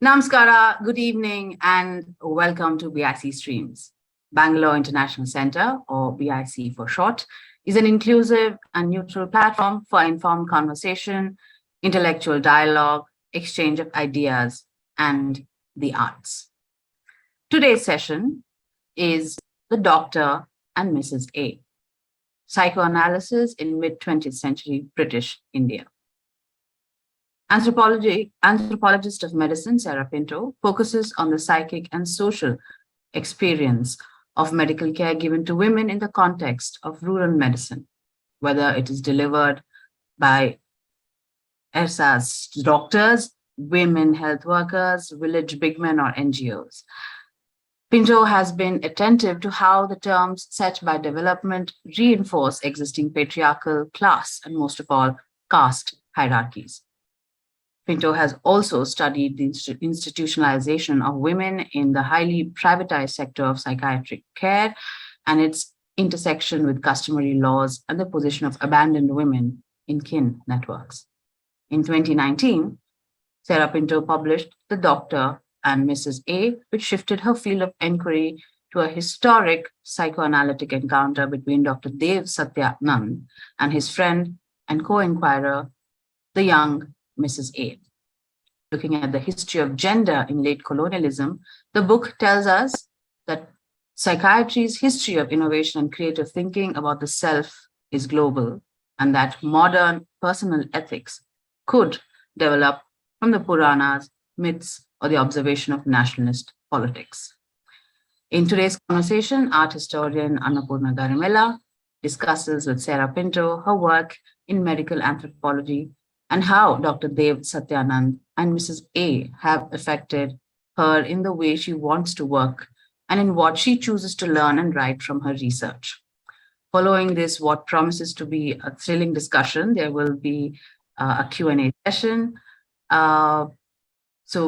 Namaskara, good evening, and welcome to BIC Streams. Bangalore International Center, or BIC for short, is an inclusive and neutral platform for informed conversation, intellectual dialogue, exchange of ideas, and the arts. Today's session is the Dr. and Mrs. A. Psychoanalysis in mid-20th century British India. Anthropologist of medicine, Sarah Pinto, focuses on the psychic and social experience of medical care given to women in the context of rural medicine, whether it is delivered by ersatz doctors, women health workers, village bigmen, or NGOs. Pinto has been attentive to how the terms set by development reinforce existing patriarchal class and, most of all, caste hierarchies. Pinto has also studied the institutionalization of women in the highly privatized sector of psychiatric care and its intersection with customary laws and the position of abandoned women in kin networks. In 2019, Sarah Pinto published The Dr. and Mrs. A, which shifted her field of inquiry to a historic psychoanalytic encounter between Dr. Satya Nand and his friend and co-enquirer, the young Mrs. A. Looking at the history of gender in late colonialism, the book tells us that psychiatry's history of innovation and creative thinking about the self is global, and that modern personal ethics could develop from the Puranas, myths, or the observation of nationalist politics. In today's conversation, art historian Annapurna Garimella discusses with Sarah Pinto her work in medical anthropology and how Dr. Satya Nand and Mrs. A have affected her in the way she wants to work and in what she chooses to learn and write from her research. Following this, what promises to be a thrilling discussion, there will be a Q&A session. So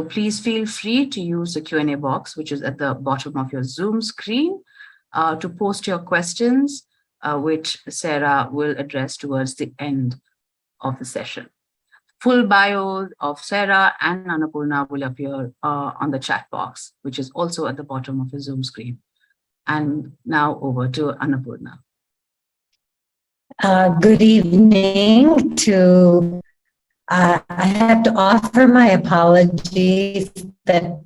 please feel free to use the Q&A box, which is at the bottom of your Zoom screen, to post your questions, which Sarah will address towards the end of the session. Full bios of Sarah and Annapurna will appear on the chat box, which is also at the bottom of the Zoom screen. And now over to Annapurna. Good evening to I have to offer my apologies that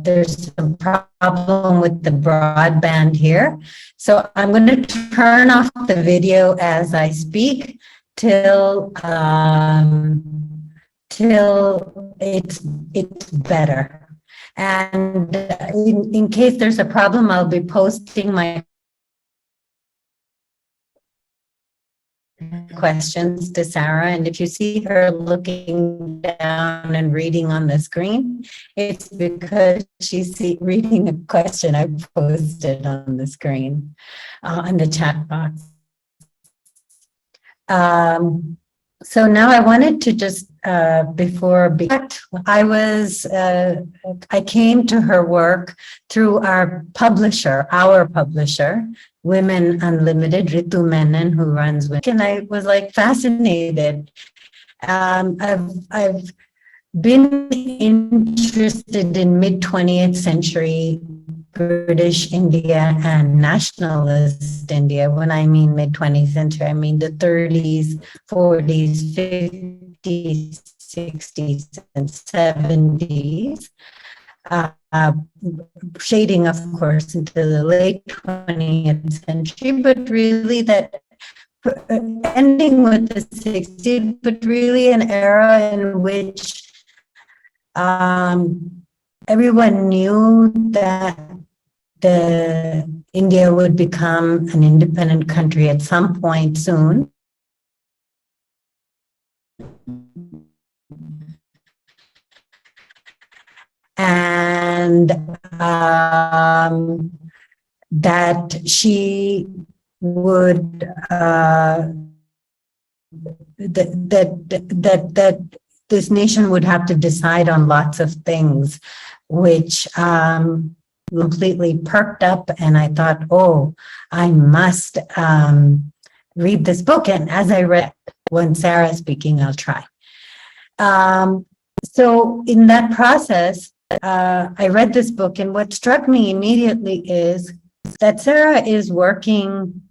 there's a problem with the broadband here. So I'm going to turn off the video as I speak till it's better. And in case there's a problem, I'll be posting my questions to Sarah, and if you see her looking down and reading on the screen, it's because she's reading a question I posted on the screen, on the chat box. So now I wanted to just, I came to her work through our publisher, Women Unlimited, Ritu Menon, who runs Women, and I was like fascinated. I've been interested in mid-20th century British India and nationalist India. When I mean mid-20th century, I mean the 30s, 40s, 50s, 60s, and 70s. Shading, of course, into the late 20th century, but really that ending with the 60s, but really an era in which everyone knew that India would become an independent country at some point soon. And that she would that this nation would have to decide on lots of things, which completely perked up, and I thought, oh, I must read this book. And as I read, when Sarah's speaking, I'll try. So in that process, I read this book, and what struck me immediately is that Sarah is working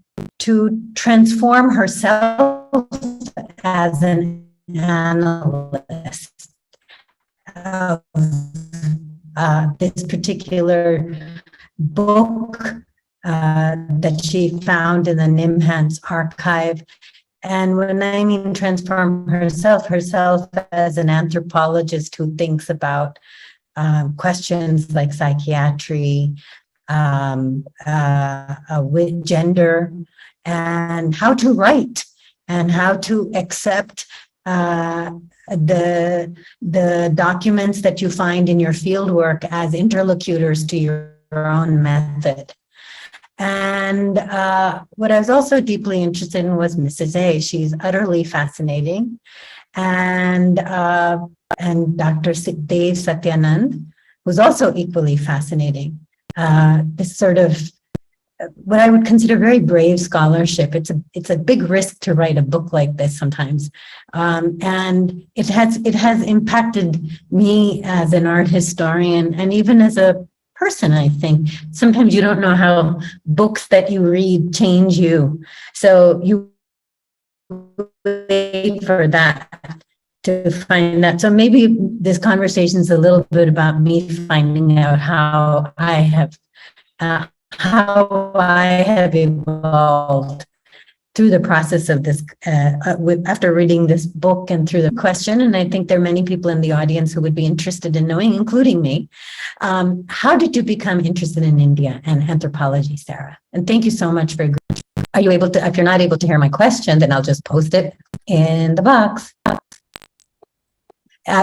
to transform herself as an analyst of this particular book that she found in the Nimhans archive. And when I mean transform herself as an anthropologist who thinks about questions like psychiatry, with gender, and how to write, and how to accept the documents that you find in your fieldwork as interlocutors to your own method. And what I was also deeply interested in was Mrs. A. She's utterly fascinating. And Dr. Dave Satya Nand was also equally fascinating. This sort of what I would consider very brave scholarship. It's a big risk to write a book like this sometimes, and it has impacted me as an art historian and even as a person. I think sometimes you don't know how books that you read change you, so you wait for that to find that. So maybe this conversation is a little bit about me finding out how I have evolved through the process of this, after reading this book and through the question. And I think there are many people in the audience who would be interested in knowing, including me. How did you become interested in India and anthropology, Sarah? And thank you so much for. Are you able to? If you're not able to hear my question, then I'll just post it in the box.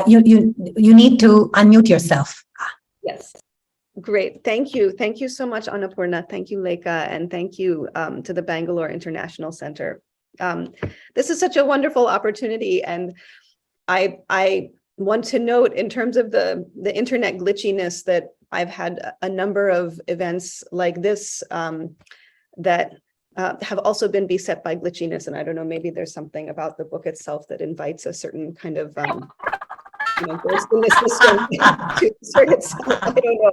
You need to unmute yourself. Yes. Great. Thank you. Thank you so much, Annapurna. Thank you, Lekha, and thank you to the Bangalore International Center. This is such a wonderful opportunity, and I want to note, in terms of the internet glitchiness, that I've had a number of events like this that have also been beset by glitchiness, and I don't know, maybe there's something about the book itself that invites a certain kind of burst in the system to assert itself. I don't know.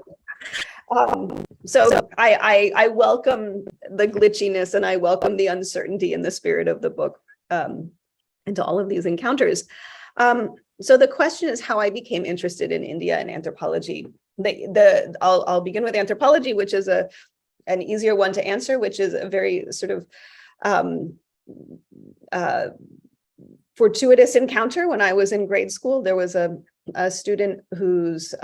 So I welcome the glitchiness, and I welcome the uncertainty in the spirit of the book into all of these encounters. So the question is how I became interested in India and anthropology. I'll begin with anthropology, which is an easier one to answer, which is a very sort of fortuitous encounter. When I was in grade school, there was a student who's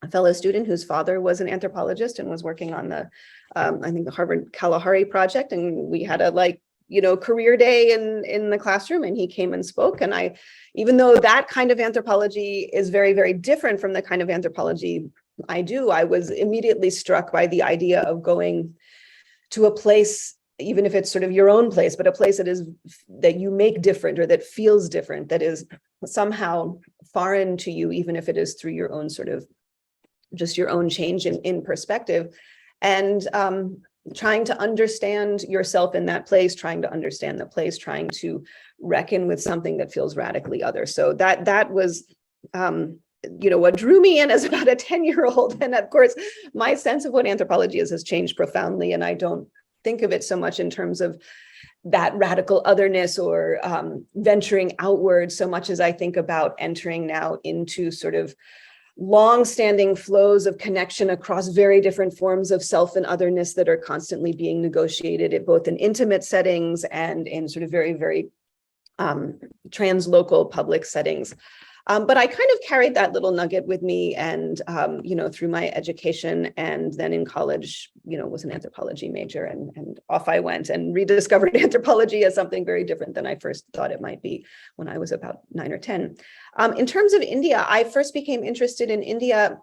a fellow student whose father was an anthropologist and was working on the, I think, the Harvard Kalahari project. And we had a career day in the classroom, and he came and spoke. And even though that kind of anthropology is very, very different from the kind of anthropology I do, I was immediately struck by the idea of going to a place, even if it's sort of your own place, but a place that you make different, or that feels different, that is somehow foreign to you, even if it is through your own sort of just your own change in perspective, and trying to understand yourself in that place, trying to understand the place, trying to reckon with something that feels radically other. So that was, what drew me in as about a 10-year-old. And of course, my sense of what anthropology is has changed profoundly. And I don't think of it so much in terms of that radical otherness or venturing outward, so much as I think about entering now into sort of long-standing flows of connection across very different forms of self and otherness that are constantly being negotiated, both in intimate settings and in sort of very, very translocal public settings. But I kind of carried that little nugget with me, and through my education, and then in college, was an anthropology major, and off I went and rediscovered anthropology as something very different than I first thought it might be when I was about 9 or 10. In terms of India, I first became interested in India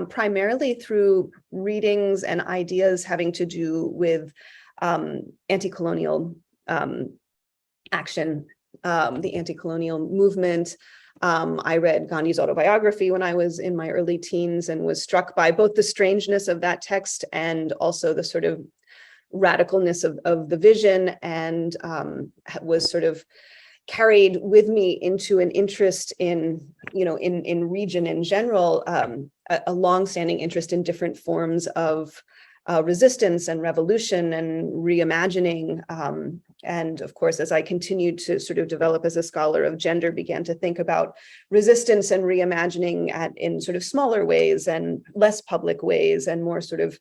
primarily through readings and ideas having to do with anti-colonial action, the anti-colonial movement. I read Gandhi's autobiography when I was in my early teens, and was struck by both the strangeness of that text and also the sort of radicalness of the vision, and was sort of carried with me into an interest in, in region in general, a longstanding interest in different forms of resistance and revolution and reimagining. And of course, as I continued to sort of develop as a scholar of gender, began to think about resistance and reimagining in sort of smaller ways and less public ways and more sort of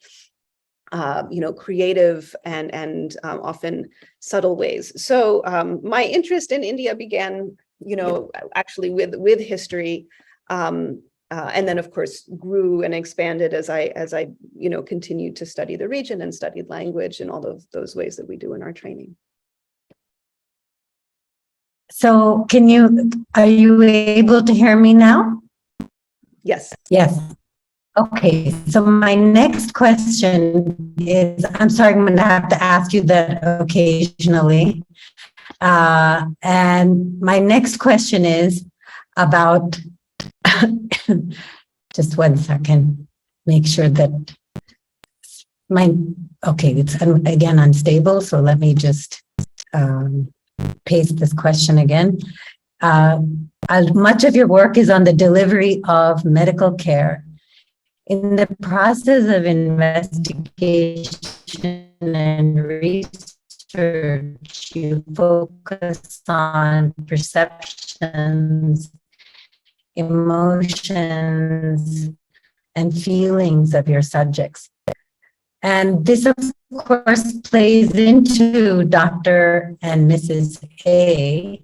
creative and often subtle ways. So my interest in India began, actually with history, and then of course grew and expanded as I continued to study the region and studied language and all of those ways that we do in our training. So are you able to hear me now? Yes. Yes. Okay, so my next question is, I'm sorry, I'm going to have to ask you that occasionally. And my next question is about, just one second, make sure that it's again unstable, so let me just paste this question again. Much of your work is on the delivery of medical care. In the process of investigation and research, you focus on perceptions, emotions, and feelings of your subjects. And this, of course, plays into Dr. and Mrs. A.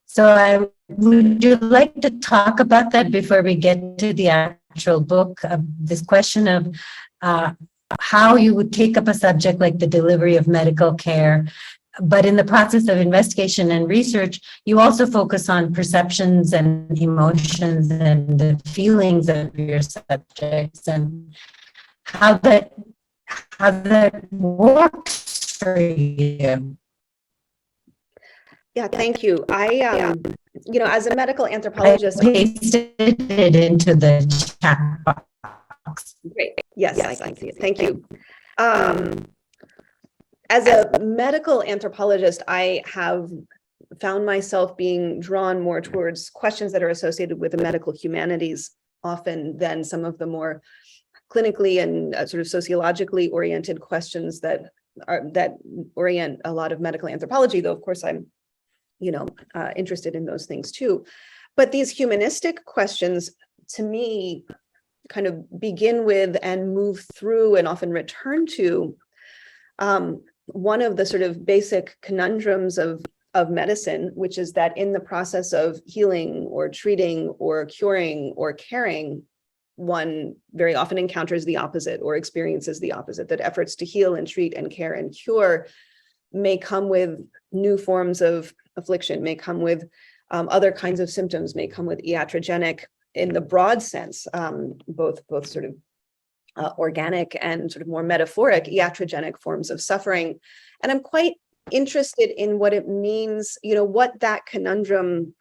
So would you like to talk about that before we get to the actual book? This question of how you would take up a subject like the delivery of medical care, but in the process of investigation and research, you also focus on perceptions and emotions and the feelings of your subjects and how that works for you. Yeah, thank you. I, as a medical anthropologist, I pasted it into the chat box. Great. Yes, I can see it. Thank you. As a medical anthropologist, I have found myself being drawn more towards questions that are associated with the medical humanities often than some of the more clinically and sort of sociologically oriented questions that orient a lot of medical anthropology, though of course I'm interested in those things too. But these humanistic questions, to me, kind of begin with and move through and often return to one of the sort of basic conundrums of medicine, which is that in the process of healing or treating or curing or caring, one very often encounters the opposite or experiences the opposite, that efforts to heal and treat and care and cure may come with new forms of affliction, may come with other kinds of symptoms, may come with iatrogenic, in the broad sense, both sort of organic and sort of more metaphoric iatrogenic forms of suffering. And I'm quite interested in what it means, what that conundrum,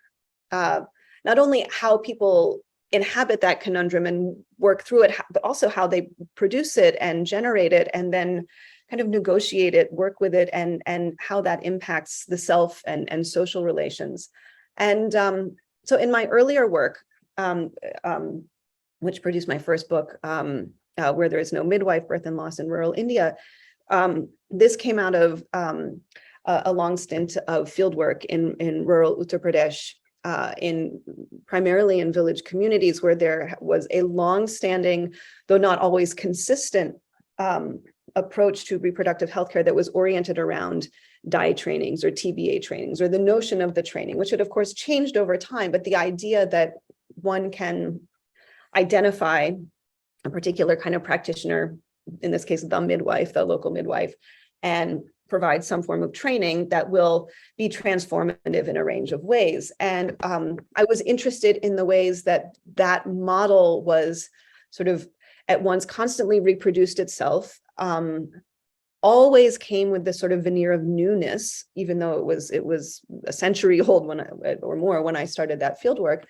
not only how people inhabit that conundrum and work through it, but also how they produce it and generate it and then kind of negotiate it, work with it, and how that impacts the self and social relations. And so in my earlier work, which produced my first book, Where There Is No Midwife, Birth and Loss in Rural India, this came out of a long stint of fieldwork in rural Uttar Pradesh, primarily in village communities where there was a long-standing, though not always consistent, approach to reproductive healthcare that was oriented around DIE trainings or TBA trainings, or the notion of the training, which had of course changed over time, but the idea that one can identify a particular kind of practitioner, in this case, the midwife, the local midwife, and provide some form of training that will be transformative in a range of ways. And I was interested in the ways that that model was sort of at once constantly reproduced itself, always came with this sort of veneer of newness, even though it was a century old or more when I started that fieldwork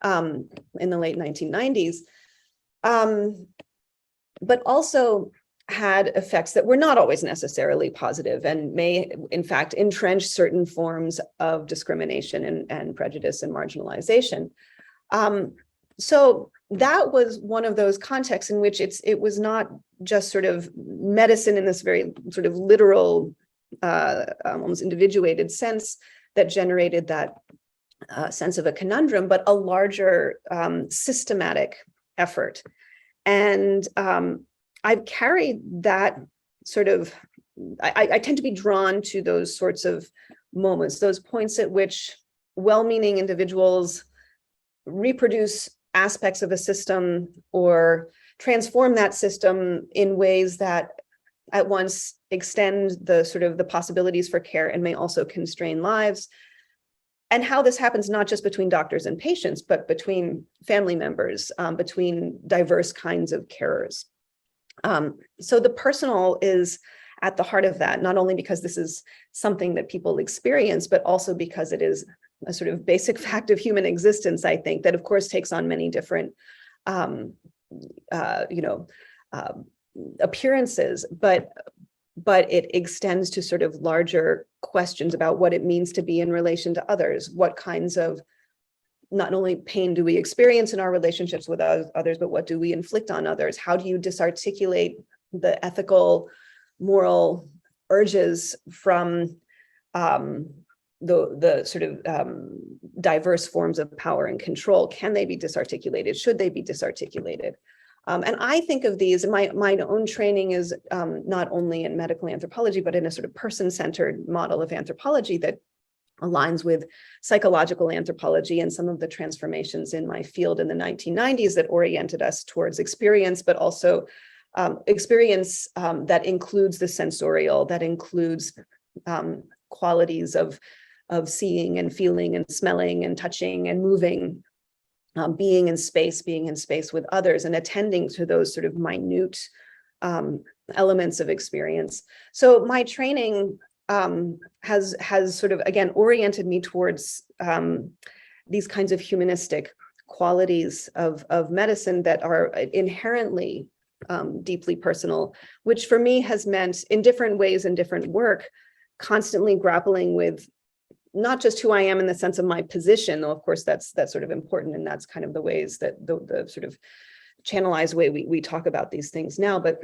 in the late 1990s. But also had effects that were not always necessarily positive and may, in fact, entrench certain forms of discrimination and prejudice and marginalization. So that was one of those contexts in which it was not just sort of medicine in this very sort of literal, almost individuated sense that generated that sense of a conundrum, but a larger systematic effort. And I've carried that sort of, I tend to be drawn to those sorts of moments, those points at which well-meaning individuals reproduce aspects of a system or transform that system in ways that at once extend the sort of the possibilities for care and may also constrain lives. And how this happens not just between doctors and patients, but between family members, between diverse kinds of carers. So the personal is at the heart of that, not only because this is something that people experience, but also because it is a sort of basic fact of human existence, I think, that of course takes on many different, appearances, but it extends to sort of larger questions about what it means to be in relation to others. What kinds of not only pain do we experience in our relationships with others, but what do we inflict on others? How do you disarticulate the ethical, moral urges from the sort of diverse forms of power and control? Can they be disarticulated? Should they be disarticulated? And I think of these, and my own training is not only in medical anthropology, but in a sort of person-centered model of anthropology that aligns with psychological anthropology and some of the transformations in my field in the 1990s that oriented us towards experience, but also experience that includes the sensorial, that includes qualities of seeing and feeling and smelling and touching and moving, being in space with others and attending to those sort of minute elements of experience. So my training has sort of, again, oriented me towards these kinds of humanistic qualities of medicine that are inherently deeply personal, which for me has meant in different ways and different work, constantly grappling with not just who I am in the sense of my position, though of course that's sort of important, and that's kind of the ways that the sort of channelized way we talk about these things now, but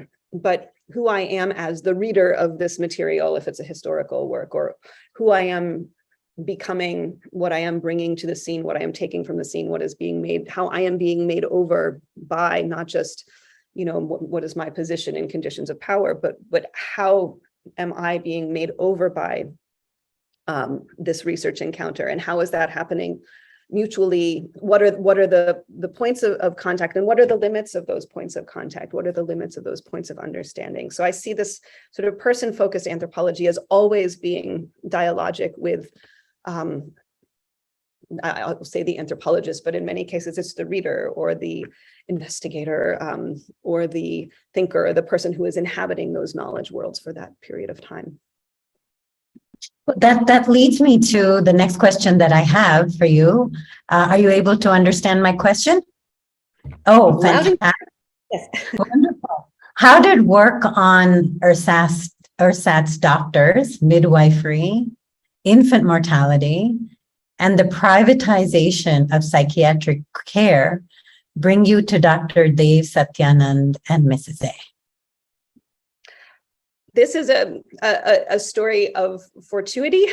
who I am as the reader of this material, if it's a historical work, or who I am becoming, what I am bringing to the scene, what I am taking from the scene, what is being made, how I am being made over by not just, what is my position in conditions of power, but how am I being made over by this research encounter, and how is that happening mutually? What are the points of contact, and what are the limits of those points of contact? What are the limits of those points of understanding? So I see this sort of person-focused anthropology as always being dialogic with, I'll say the anthropologist, but in many cases it's the reader or the investigator or the thinker, or the person who is inhabiting those knowledge worlds for that period of time. That leads me to the next question that I have for you. Are you able to understand my question? Oh, fantastic. Yes. Wonderful. How did work on ersatz doctors, midwifery, infant mortality, and the privatization of psychiatric care bring you to Dr. Dave, Satya Nand, and Mrs. A? This is a story of fortuity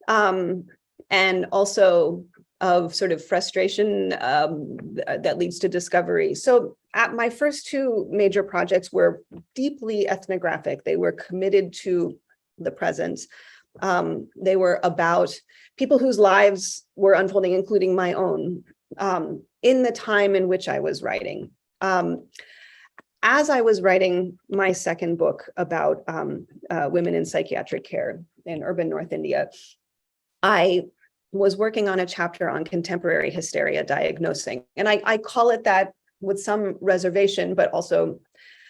and also of sort of frustration that leads to discovery. So my first two major projects were deeply ethnographic. They were committed to the present. They were about people whose lives were unfolding, including my own, in the time in which I was writing. As I was writing my second book about women in psychiatric care in urban North India, I was working on a chapter on contemporary hysteria diagnosing. And I call it that with some reservation, but also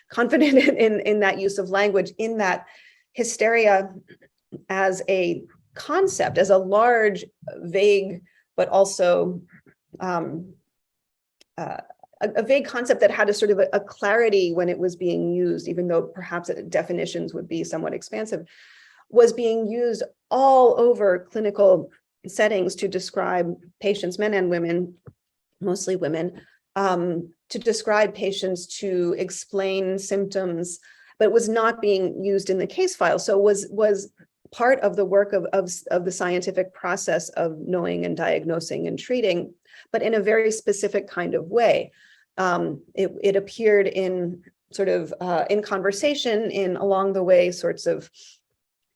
confident in that use of language, in that hysteria as a concept, as a large, vague, but also a vague concept that had a sort of a clarity when it was being used, even though perhaps definitions would be somewhat expansive, was being used all over clinical settings to describe patients, men and women, mostly women, to describe patients, to explain symptoms, but was not being used in the case file. So was part of the work of the scientific process of knowing and diagnosing and treating, but in a very specific kind of way. It appeared in sort of in conversation, in along the way sorts of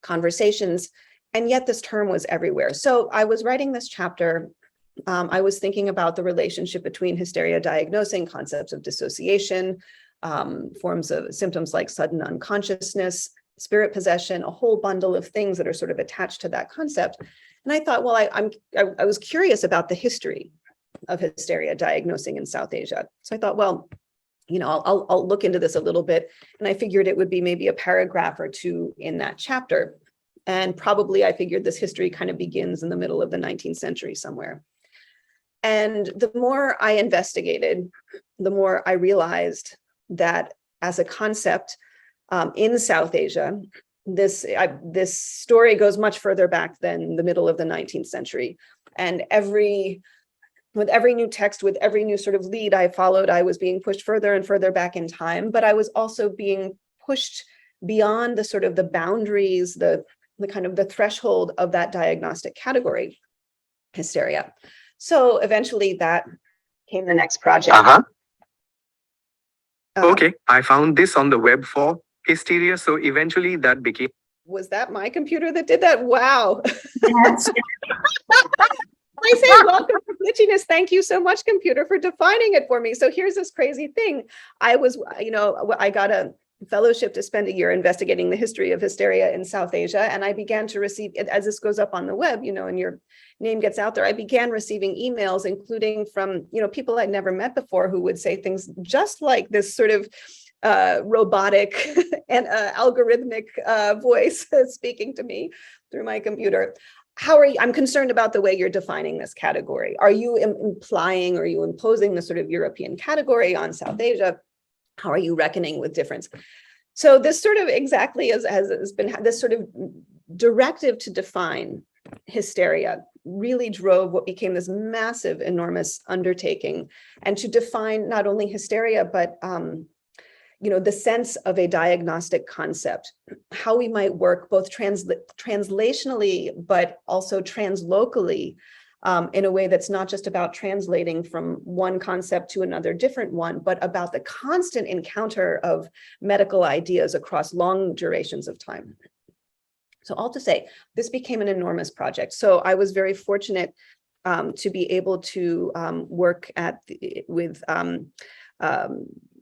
conversations, and yet this term was everywhere. So I was writing this chapter. I was thinking about the relationship between hysteria diagnosing, concepts of dissociation, forms of symptoms like sudden unconsciousness, spirit possession, a whole bundle of things that are sort of attached to that concept. And I thought, well, I was curious about the history of hysteria diagnosing in South Asia. So I thought, well, you know, I'll look into this a little bit. And I figured it would be maybe a paragraph or two in that chapter. And probably I figured this history kind of begins in the middle of the 19th century somewhere. And the more I investigated, the more I realized that as a concept in South Asia, this story goes much further back than the middle of the 19th century. And with every new text, with every new sort of lead I followed, I was being pushed further and further back in time, but I was also being pushed beyond the sort of the boundaries, the kind of the threshold of that diagnostic category, hysteria. So eventually that came the next project. Okay, I found this on the web for hysteria. So eventually that became. Was that my computer that did that? Wow. Yes. I say welcome to glitchiness. Thank you so much, computer, for defining it for me. So here's this crazy thing. I got a fellowship to spend a year investigating the history of hysteria in South Asia. And I began to receive, as this goes up on the web, you know, and your name gets out there, I began receiving emails, including from, you know, people I'd never met before who would say things just like this sort of robotic and algorithmic voice speaking to me through my computer. How are you? I'm concerned about the way you're defining this category. Are you implying, or are you imposing the sort of European category on South Asia? How are you reckoning with difference? So this sort of exactly has been this sort of directive to define hysteria really drove what became this massive, enormous undertaking, and to define not only hysteria, but you know, the sense of a diagnostic concept, how we might work both translationally, but also translocally, in a way that's not just about translating from one concept to another different one, but about the constant encounter of medical ideas across long durations of time. So all to say, this became an enormous project. So I was very fortunate to be able to work with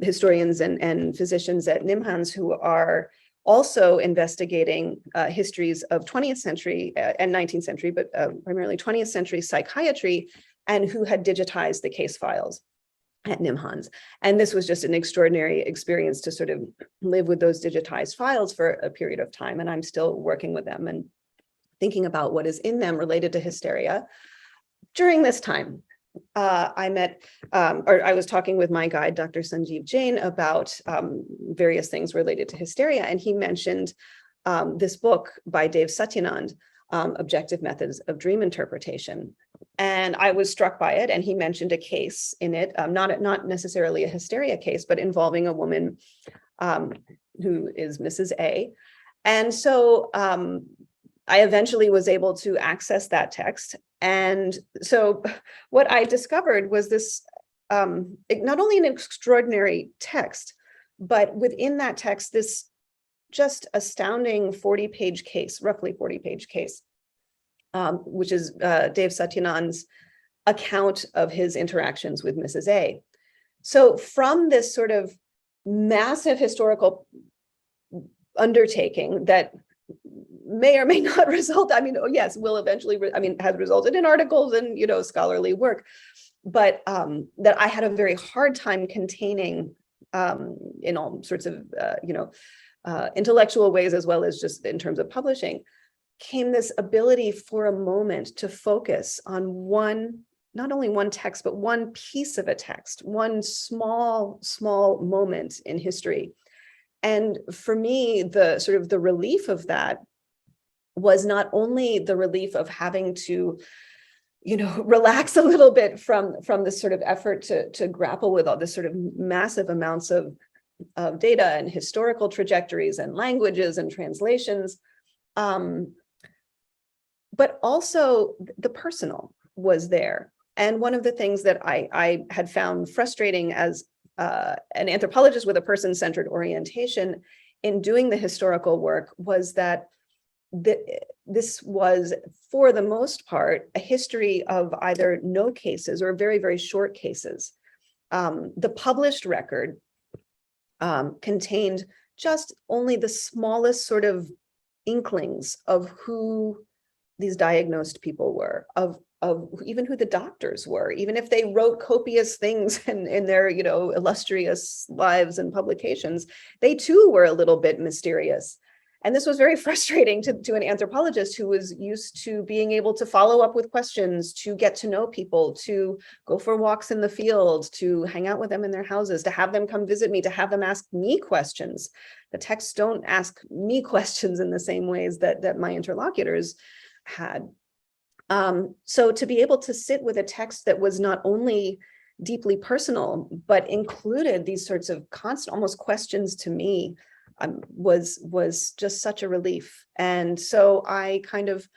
historians and physicians at NIMHANS who are also investigating histories of 20th century and 19th century, but primarily 20th century psychiatry, and who had digitized the case files at NIMHANS. And this was just an extraordinary experience to sort of live with those digitized files for a period of time. And I'm still working with them and thinking about what is in them related to hysteria. During this time, I was talking with my guide, Dr. Sanjeev Jain, about various things related to hysteria. And he mentioned this book by Satya Nand, Objective Methods of Dream Interpretation. And I was struck by it. And he mentioned a case in it, not necessarily a hysteria case, but involving a woman who is Mrs. A. And so I eventually was able to access that text. And so what I discovered was this, not only an extraordinary text, but within that text, this just astounding 40-page case, roughly 40-page case, which is Dave Satyanand's account of his interactions with Mrs. A. So from this sort of massive historical undertaking that may or may not result, I mean, oh yes, will eventually, has resulted in articles and, you know, scholarly work, but that I had a very hard time containing in all sorts of, intellectual ways, as well as just in terms of publishing, came this ability for a moment to focus on one not only one text, but one piece of a text, one small moment in history. And for me, the sort of the relief of that was not only the relief of having to, relax a little bit from this sort of effort to grapple with all this sort of massive amounts of data and historical trajectories and languages and translations, but also the personal was there. And one of the things that I had found frustrating as an anthropologist with a person-centered orientation in doing the historical work was that this was, for the most part, a history of either no cases or very, very short cases. The published record contained just only the smallest sort of inklings of who these diagnosed people were, of even who the doctors were, even if they wrote copious things in their, illustrious lives and publications, they too were a little bit mysterious. And this was very frustrating to an anthropologist who was used to being able to follow up with questions, to get to know people, to go for walks in the field, to hang out with them in their houses, to have them come visit me, to have them ask me questions. The texts don't ask me questions in the same ways that my interlocutors had. So to be able to sit with a text that was not only deeply personal, but included these sorts of constant, almost questions to me, was just such a relief. And so I kind of,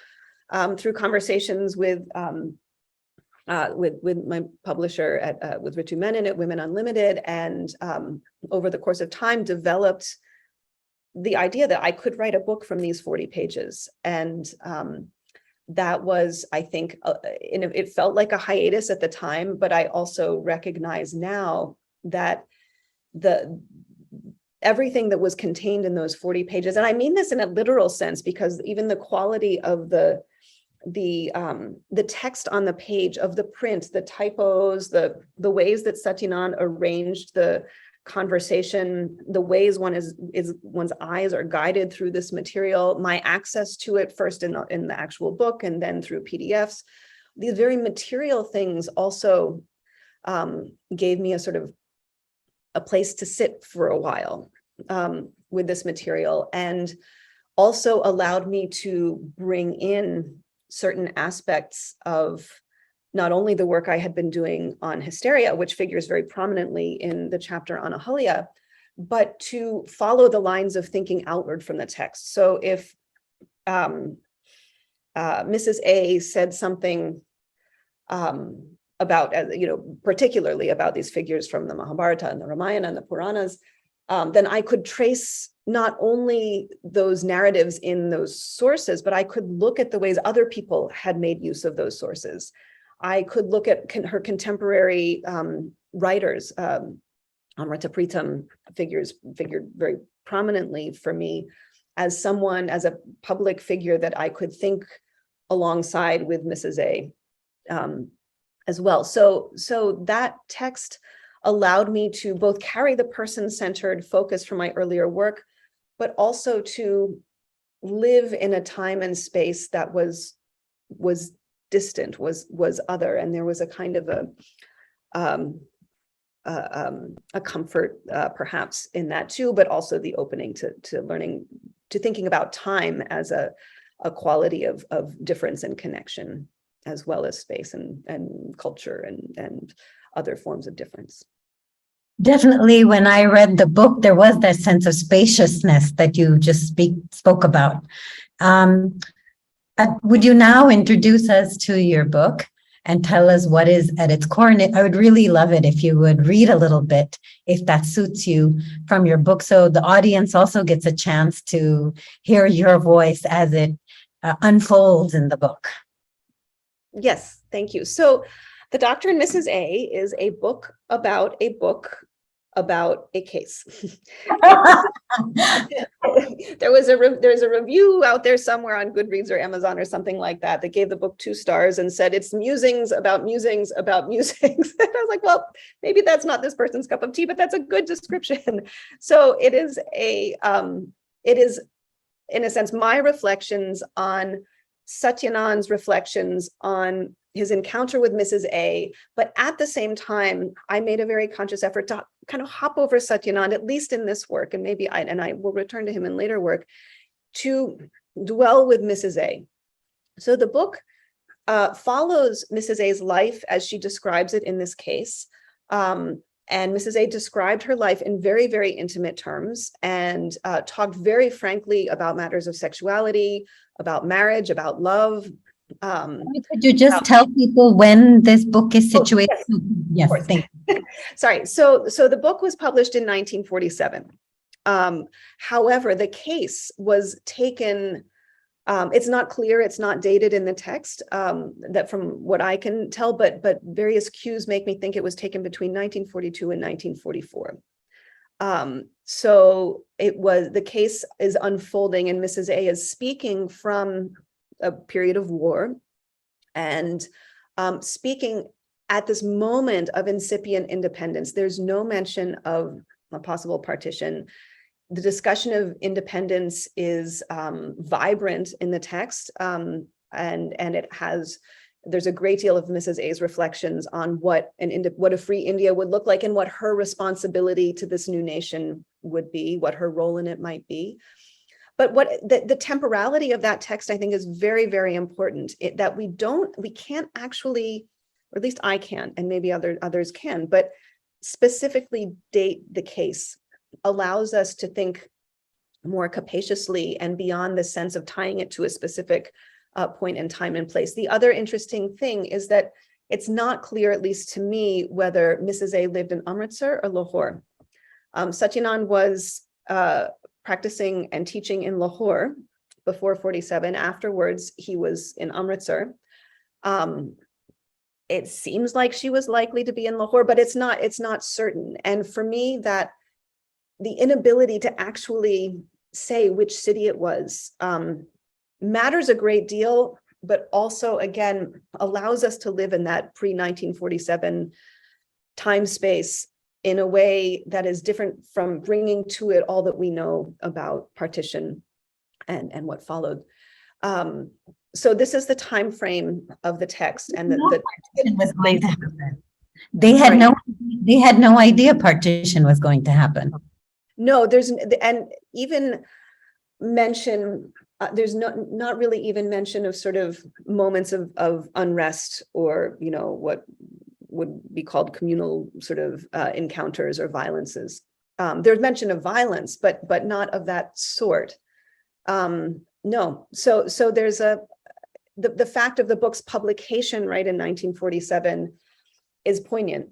through conversations with my publisher with Ritu Menon at Women Unlimited, and over the course of time developed the idea that I could write a book from these 40 pages. And that was, I think, it felt like a hiatus at the time, but I also recognize now that everything that was contained in those 40 pages, and I mean this in a literal sense, because even the quality of the text on the page, of the print, the typos, the ways that Satya Nand arranged the conversation, the ways one's eyes are guided through this material, my access to it first in the actual book and then through PDFs, these very material things also gave me a sort of a place to sit for a while with this material, and also allowed me to bring in certain aspects of not only the work I had been doing on hysteria, which figures very prominently in the chapter on Ahalya, but to follow the lines of thinking outward from the text. So if Mrs. A said something about, particularly about these figures from the Mahabharata and the Ramayana and the Puranas, then I could trace not only those narratives in those sources, but I could look at the ways other people had made use of those sources. I could look at her contemporary writers. Amrita Pritam figured very prominently for me as someone, as a public figure that I could think alongside with Mrs. A as well. So that text allowed me to both carry the person-centered focus from my earlier work, but also to live in a time and space that was distant, was other, and there was a kind of a comfort perhaps in that too, but also the opening to learning, to thinking about time as a quality of difference and connection, as well as space and culture and other forms of difference. Definitely, when I read the book, there was that sense of spaciousness that you just spoke about. Would you now introduce us to your book and tell us what is at its core? And I would really love it if you would read a little bit, if that suits you, from your book, so the audience also gets a chance to hear your voice as it unfolds in the book. Yes, thank you. So The Dr. and Mrs. A is a book about a case. There's a review out there somewhere on Goodreads or Amazon or something like that gave the book 2 stars and said it's musings about musings about musings. And I was like, well, maybe that's not this person's cup of tea, but that's a good description. So it is in a sense my reflections on Satya Nand's reflections on his encounter with Mrs. A, but at the same time, I made a very conscious effort to kind of hop over Satya Nand, at least in this work, and maybe I will return to him in later work, to dwell with Mrs. A. So the book follows Mrs. A's life as she describes it in this case. And Mrs. A described her life in very, very intimate terms and talked very frankly about matters of sexuality, about marriage, about love. Could you just tell people when this book is situated? Yes, Yes, thank you. Sorry. So the book was published in 1947. However, the case was taken. It's not clear, it's not dated in the text, that from what I can tell, but various cues make me think it was taken between 1942 and 1944. So the case is unfolding and Mrs. A is speaking from a period of war and speaking at this moment of incipient independence. There's no mention of a possible partition. The discussion of independence is vibrant in the text, and there's a great deal of Mrs. A's reflections on what a free India would look like and what her responsibility to this new nation would be, what her role in it might be. But what the temporality of that text, I think, is very, very important. That we can't actually, or at least I can't, and maybe others can, but specifically date the case allows us to think more capaciously and beyond the sense of tying it to a specific point in time and place. The other interesting thing is that it's not clear, at least to me, whether Mrs. A lived in Amritsar or Lahore. Satya Nand was practicing and teaching in Lahore before 47. Afterwards, he was in Amritsar. It seems like she was likely to be in Lahore, but it's not certain. And for me, that the inability to actually say which city it was matters a great deal, but also, again, allows us to live in that pre-1947 time space in a way that is different from bringing to it all that we know about partition and what followed. So this is the time frame of the text, and the partition was going to happen. They had no idea partition was going to happen. No, there's not really even mention of sort of moments of unrest or, what would be called communal sort of encounters or violences. There's mention of violence, but not of that sort. No, so there's the fact of the book's publication right in 1947 is poignant.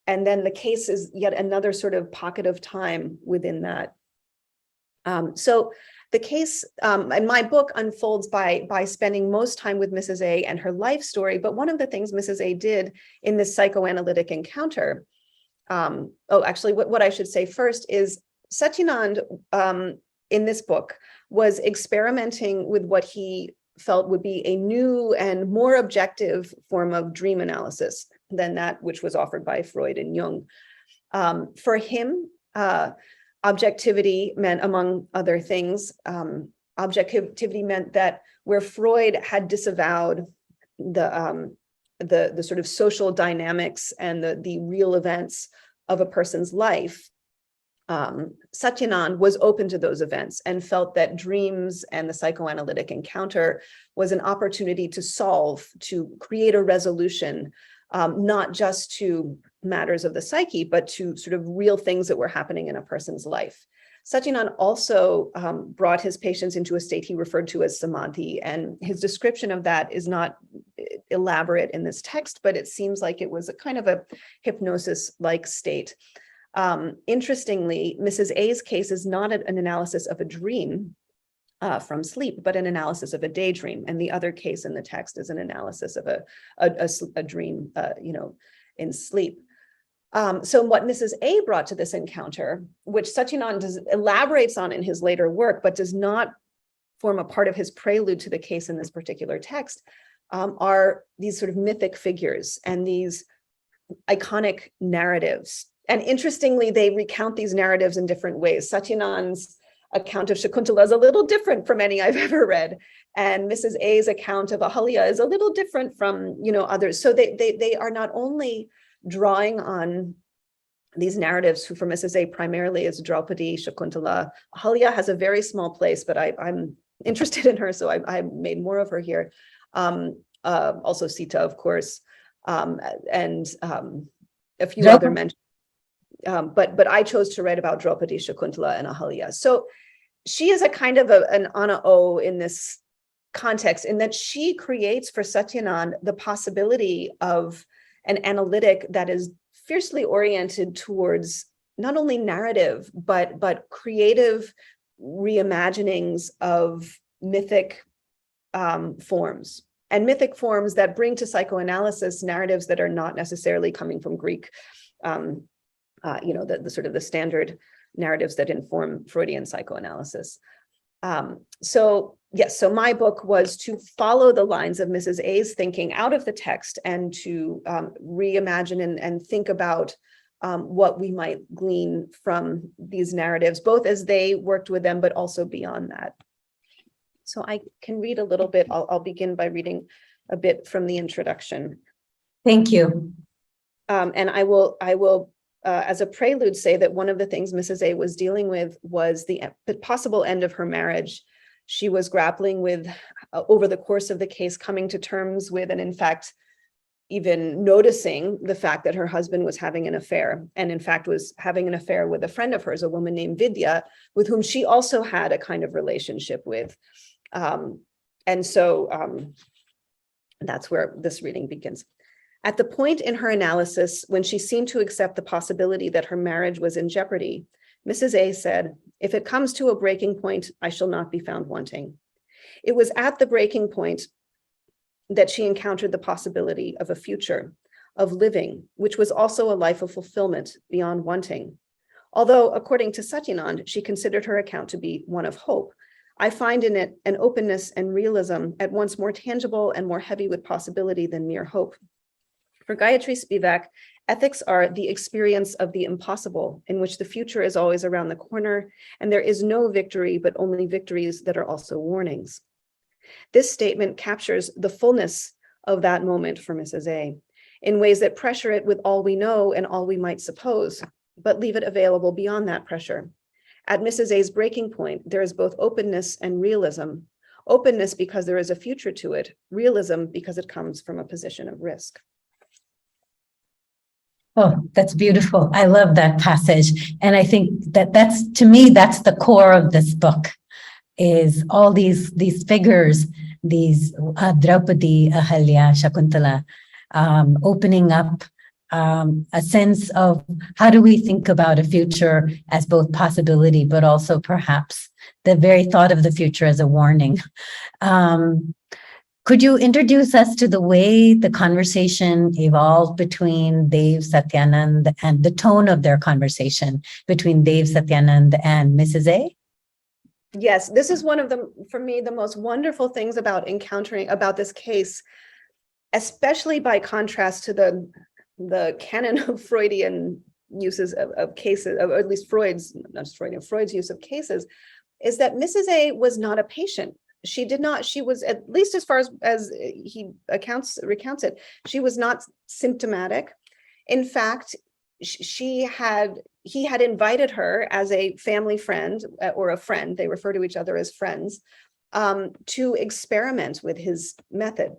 And then the case is yet another sort of pocket of time within that. So the case, and my book unfolds by spending most time with Mrs. A and her life story. But one of the things Mrs. A did in this psychoanalytic encounter, actually, what I should say first is Satya Nand, in this book, was experimenting with what he felt would be a new and more objective form of dream analysis than that which was offered by Freud and Jung. For him, objectivity meant, among other things, objectivity meant that where Freud had disavowed the sort of social dynamics and the real events of a person's life, Satya Nand was open to those events and felt that dreams and the psychoanalytic encounter was an opportunity to solve, to create a resolution, not just to matters of the psyche, but to sort of real things that were happening in a person's life. Satya Nand also brought his patients into a state he referred to as samadhi, and his description of that is not elaborate in this text, but it seems like it was a kind of a hypnosis-like state. Interestingly, Mrs. A's case is not an analysis of a dream from sleep, but an analysis of a daydream. And the other case in the text is an analysis of a dream, in sleep. So what Mrs. A brought to this encounter, which Satya Nand elaborates on in his later work, but does not form a part of his prelude to the case in this particular text, are these sort of mythic figures and these iconic narratives. And interestingly, they recount these narratives in different ways. Satya Nand's account of Shakuntala is a little different from any I've ever read. And Mrs. A's account of Ahalya is a little different from, others. So they are not only drawing on these narratives, who for Mrs. A primarily is Draupadi, Shakuntala. Ahalya has a very small place, but I'm interested in her, so I made more of her here. Also Sita, of course, and a few other mentions. But I chose to write about Draupadi, Shakuntala, and Ahalya. So she is a kind of an Anna O in this context, in that she creates for Satya Nand the possibility of an analytic that is fiercely oriented towards not only narrative, but creative reimaginings of mythic forms, and mythic forms that bring to psychoanalysis narratives that are not necessarily coming from Greek, the sort of the standard narratives that inform Freudian psychoanalysis. So my book was to follow the lines of Mrs. A's thinking out of the text, and to reimagine and think about what we might glean from these narratives, both as they worked with them, but also beyond that. So I can read a little bit. I'll begin by reading a bit from the introduction. Thank you. And I will, as a prelude, say that one of the things Mrs. A was dealing with was the possible end of her marriage. She was grappling with, over the course of the case, coming to terms with, and in fact, even noticing the fact that her husband was having an affair, and in fact was having an affair with a friend of hers, a woman named Vidya, with whom she also had a kind of relationship with. And so that's where this reading begins. At the point in her analysis when she seemed to accept the possibility that her marriage was in jeopardy, Mrs. A said, "If it comes to a breaking point, I shall not be found wanting." It was at the breaking point that she encountered the possibility of a future, of living, which was also a life of fulfillment beyond wanting. Although, according to Satya Nand, she considered her account to be one of hope, I find in it an openness and realism at once more tangible and more heavy with possibility than mere hope. For Gayatri Spivak, ethics are the experience of the impossible, in which the future is always around the corner, and there is no victory, but only victories that are also warnings. This statement captures the fullness of that moment for Mrs. A, in ways that pressure it with all we know and all we might suppose, but leave it available beyond that pressure. At Mrs. A's breaking point, there is both openness and realism. Openness because there is a future to it, realism because it comes from a position of risk. Oh, that's beautiful. I love that passage. And I think that's, to me, that's the core of this book, is all these figures, these Draupadi, Ahalya, Shakuntala, opening up a sense of how do we think about a future as both possibility, but also perhaps the very thought of the future as a warning. Could you introduce us to the way the conversation evolved between Dev, Satya Nand, and the tone of their conversation between Dev, Satya Nand, and Mrs. A? Yes, this is one of the, for me, the most wonderful things about about this case, especially by contrast to the canon of Freudian uses of cases, or at least Freud's use of cases, is that Mrs. A was not a patient. She was, at least as far as he recounts it, she was not symptomatic. In fact, he had invited her as a family friend, or a friend, they refer to each other as friends, to experiment with his method.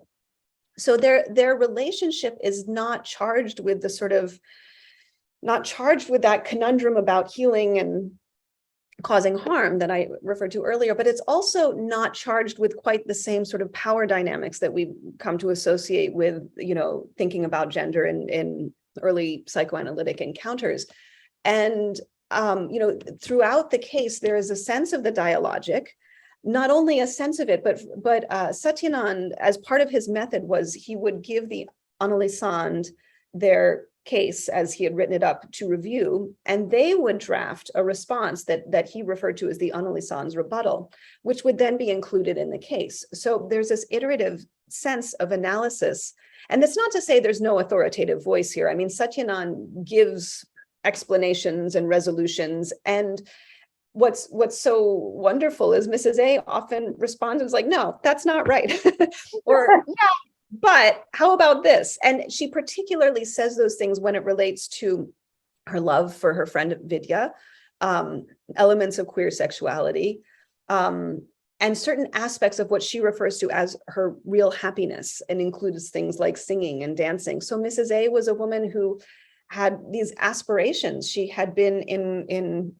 So their relationship is not charged with that conundrum about healing and causing harm that I referred to earlier, but it's also not charged with quite the same sort of power dynamics that we've come to associate with, thinking about gender in early psychoanalytic encounters. And, throughout the case, there is a sense of the dialogic, not only a sense of it, but Satya Nand, as part of his method, was he would give the analysand their case as he had written it up to review, and they would draft a response that he referred to as the analysand's rebuttal, which would then be included in the case. So there's this iterative sense of analysis. And that's not to say there's no authoritative voice here. I mean, Satya Nand gives explanations and resolutions, and what's so wonderful is Mrs. A often responds was like, no, that's not right. Or yeah, but how about this? And she particularly says those things when it relates to her love for her friend Vidya, elements of queer sexuality, and certain aspects of what she refers to as her real happiness, and includes things like singing and dancing. So Mrs. A was a woman who had these aspirations. She had been in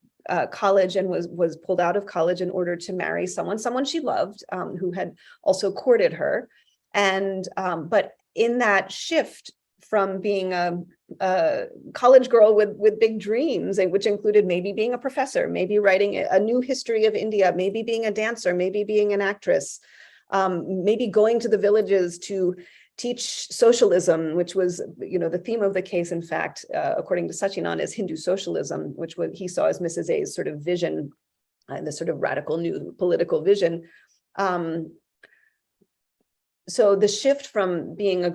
college and was pulled out of college in order to marry someone she loved, who had also courted her. And but in that shift from being a college girl with big dreams, which included maybe being a professor, maybe writing a new history of India, maybe being a dancer, maybe being an actress, maybe going to the villages to teach socialism, which was, the theme of the case, in fact, according to Satya Nand, is Hindu socialism, which he saw as Mrs. A's sort of vision, the sort of radical new political vision. So the shift from being a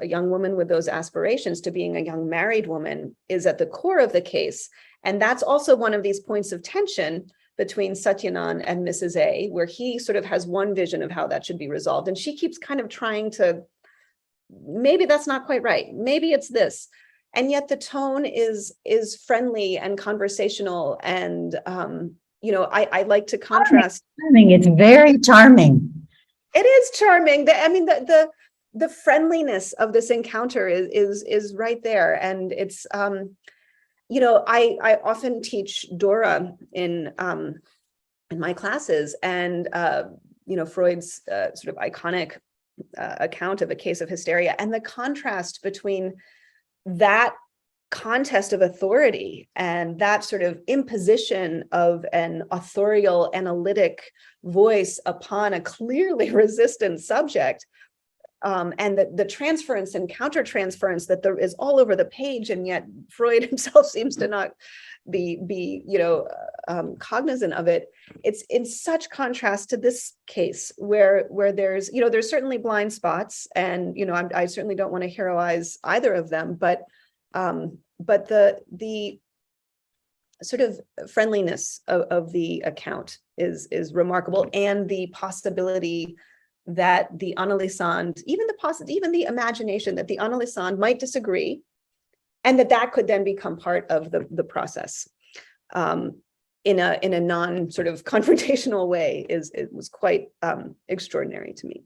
young woman with those aspirations to being a young married woman is at the core of the case. And that's also one of these points of tension between Satya Nand and Mrs. A, where he sort of has one vision of how that should be resolved. And she keeps kind of trying to, maybe that's not quite right. Maybe it's this. And yet the tone is friendly and conversational. And, I like to contrast. Charming. It's very charming. It is charming. The friendliness of this encounter is right there. And it's, I often teach Dora in my classes, and, Freud's sort of iconic account of a case of hysteria, and the contrast between that contest of authority and that sort of imposition of an authorial analytic voice upon a clearly resistant subject, and the transference and countertransference that there is all over the page, and yet Freud himself seems to not be cognizant of it. It's in such contrast to this case where there's certainly blind spots, and I certainly don't want to heroize either of them, but the sort of friendliness of the account is remarkable, and the possibility that the analysand, even the imagination that the analysand might disagree, and that could then become part of the process in a non sort of confrontational way it was quite extraordinary to me.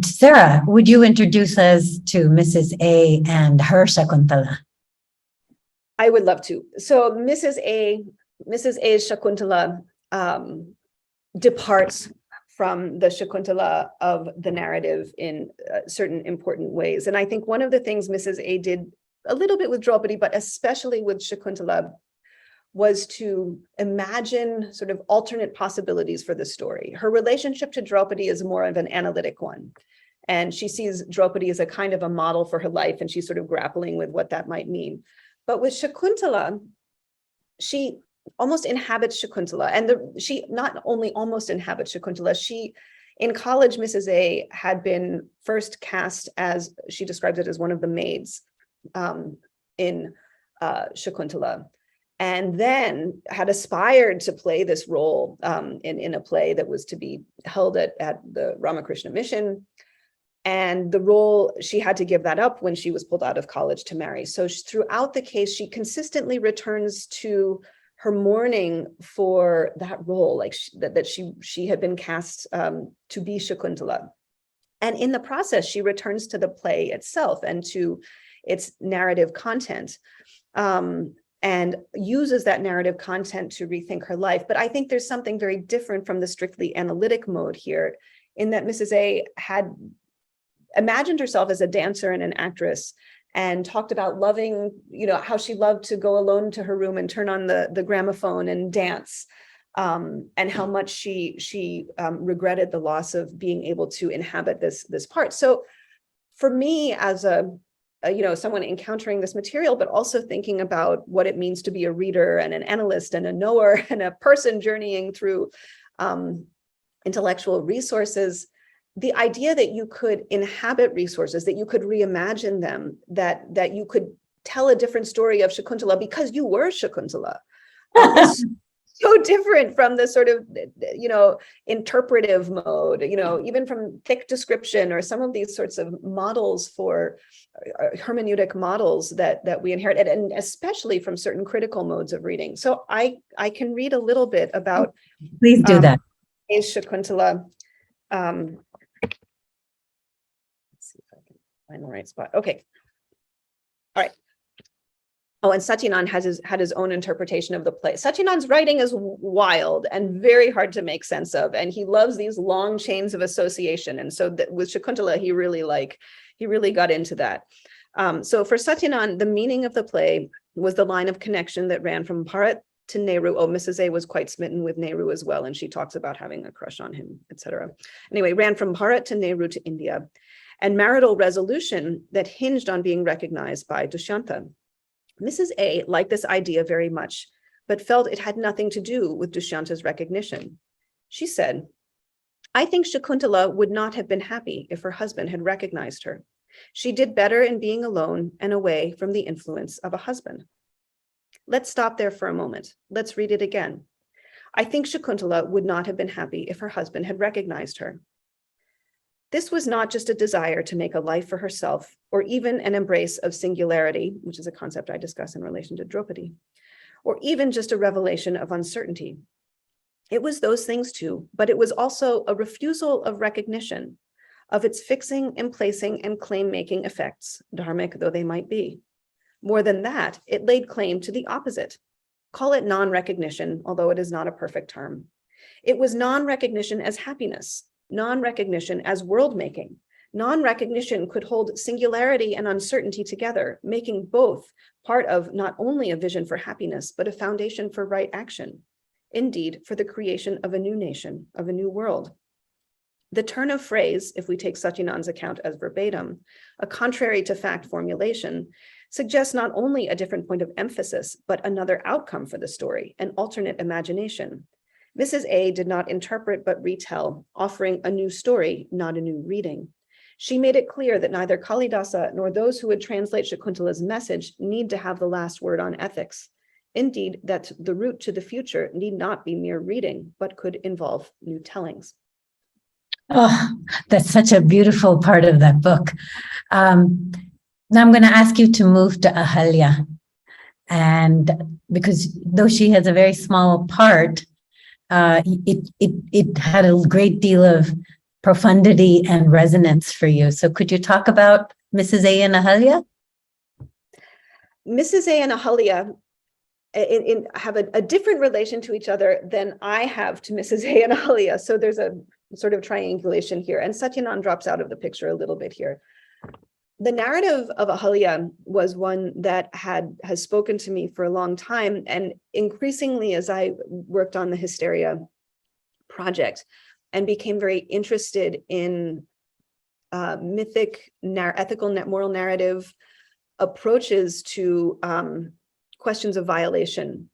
Sarah, would you introduce us to Mrs. A and her Shakuntala? I would love to. So Mrs. A's Shakuntala departs from the Shakuntala of the narrative in certain important ways. And I think one of the things Mrs. A did a little bit with Draupadi, but especially with Shakuntala, was to imagine sort of alternate possibilities for the story. Her relationship to Draupadi is more of an analytic one. And she sees Draupadi as a kind of a model for her life, and she's sort of grappling with what that might mean. But with Shakuntala, she almost inhabits Shakuntala. And she not only almost inhabits Shakuntala, in college, Mrs. A had been first cast as, she describes it as one of the maids in Shakuntala, and then had aspired to play this role in a play that was to be held at the Ramakrishna Mission. And the role, she had to give that up when she was pulled out of college to marry. So throughout the case, she consistently returns to her mourning for that role, like that she had been cast to be Shakuntala. And in the process, she returns to the play itself and to its narrative content, and uses that narrative content to rethink her life. But I think there's something very different from the strictly analytic mode here, in that Mrs. A had imagined herself as a dancer and an actress, and talked about loving, how she loved to go alone to her room and turn on the gramophone and dance, and how much she regretted the loss of being able to inhabit this part. So for me, as someone encountering this material, but also thinking about what it means to be a reader and an analyst and a knower and a person journeying through intellectual resources, the idea that you could inhabit resources, that you could reimagine them, that you could tell a different story of Shakuntala because you were Shakuntala, is so different from the sort of, interpretive mode, even from thick description or some of these sorts of models for hermeneutic models that we inherit, and especially from certain critical modes of reading. So I can read a little bit about Please do that. Shakuntala. Let's see if I can find the right spot. Okay. All right. Oh, and Satya Nand had his own interpretation of the play. Satya Nand's writing is wild and very hard to make sense of, and he loves these long chains of association. And so with Shakuntala, he really got into that. So for Satya Nand, the meaning of the play was the line of connection that ran from Bharat to Nehru. Oh, Mrs. A was quite smitten with Nehru as well, and she talks about having a crush on him, etc. Anyway, ran from Bharat to Nehru to India, and marital resolution that hinged on being recognized by Dushyanta. Mrs. A liked this idea very much, but felt it had nothing to do with Dushyanta's recognition. She said, "I think Shakuntala would not have been happy if her husband had recognized her. She did better in being alone and away from the influence of a husband." Let's stop there for a moment. Let's read it again. "I think Shakuntala would not have been happy if her husband had recognized her." This was not just a desire to make a life for herself, or even an embrace of singularity, which is a concept I discuss in relation to Draupadi, or even just a revelation of uncertainty. It was those things too, but it was also a refusal of recognition of its fixing, emplacing, and claim-making effects, dharmic though they might be. More than that, it laid claim to the opposite. Call it non-recognition, although it is not a perfect term. It was non-recognition as happiness, non-recognition as world-making. Non-recognition could hold singularity and uncertainty together, making both part of not only a vision for happiness, but a foundation for right action. Indeed, for the creation of a new nation, of a new world. The turn of phrase, if we take Satya Nand's account as verbatim, a contrary to fact formulation, suggests not only a different point of emphasis, but another outcome for the story, an alternate imagination. Mrs. A did not interpret but retell, offering a new story, not a new reading. She made it clear that neither Kalidasa nor those who would translate Shakuntala's message need to have the last word on ethics. Indeed, that the route to the future need not be mere reading, but could involve new tellings. Oh, that's such a beautiful part of that book. Now I'm going to ask you to move to Ahalya. And because though she has a very small part, it had a great deal of profundity and resonance for you. So could you talk about Mrs. A and Ahalya? Mrs. A and Ahalya have a different relation to each other than I have to Mrs. A and Ahalya. So there's a sort of triangulation here. And Satya Nand drops out of the picture a little bit here. The narrative of Ahalya was one that has spoken to me for a long time, and increasingly as I worked on the Hysteria project and became very interested in mythic, ethical, moral narrative approaches to questions of violation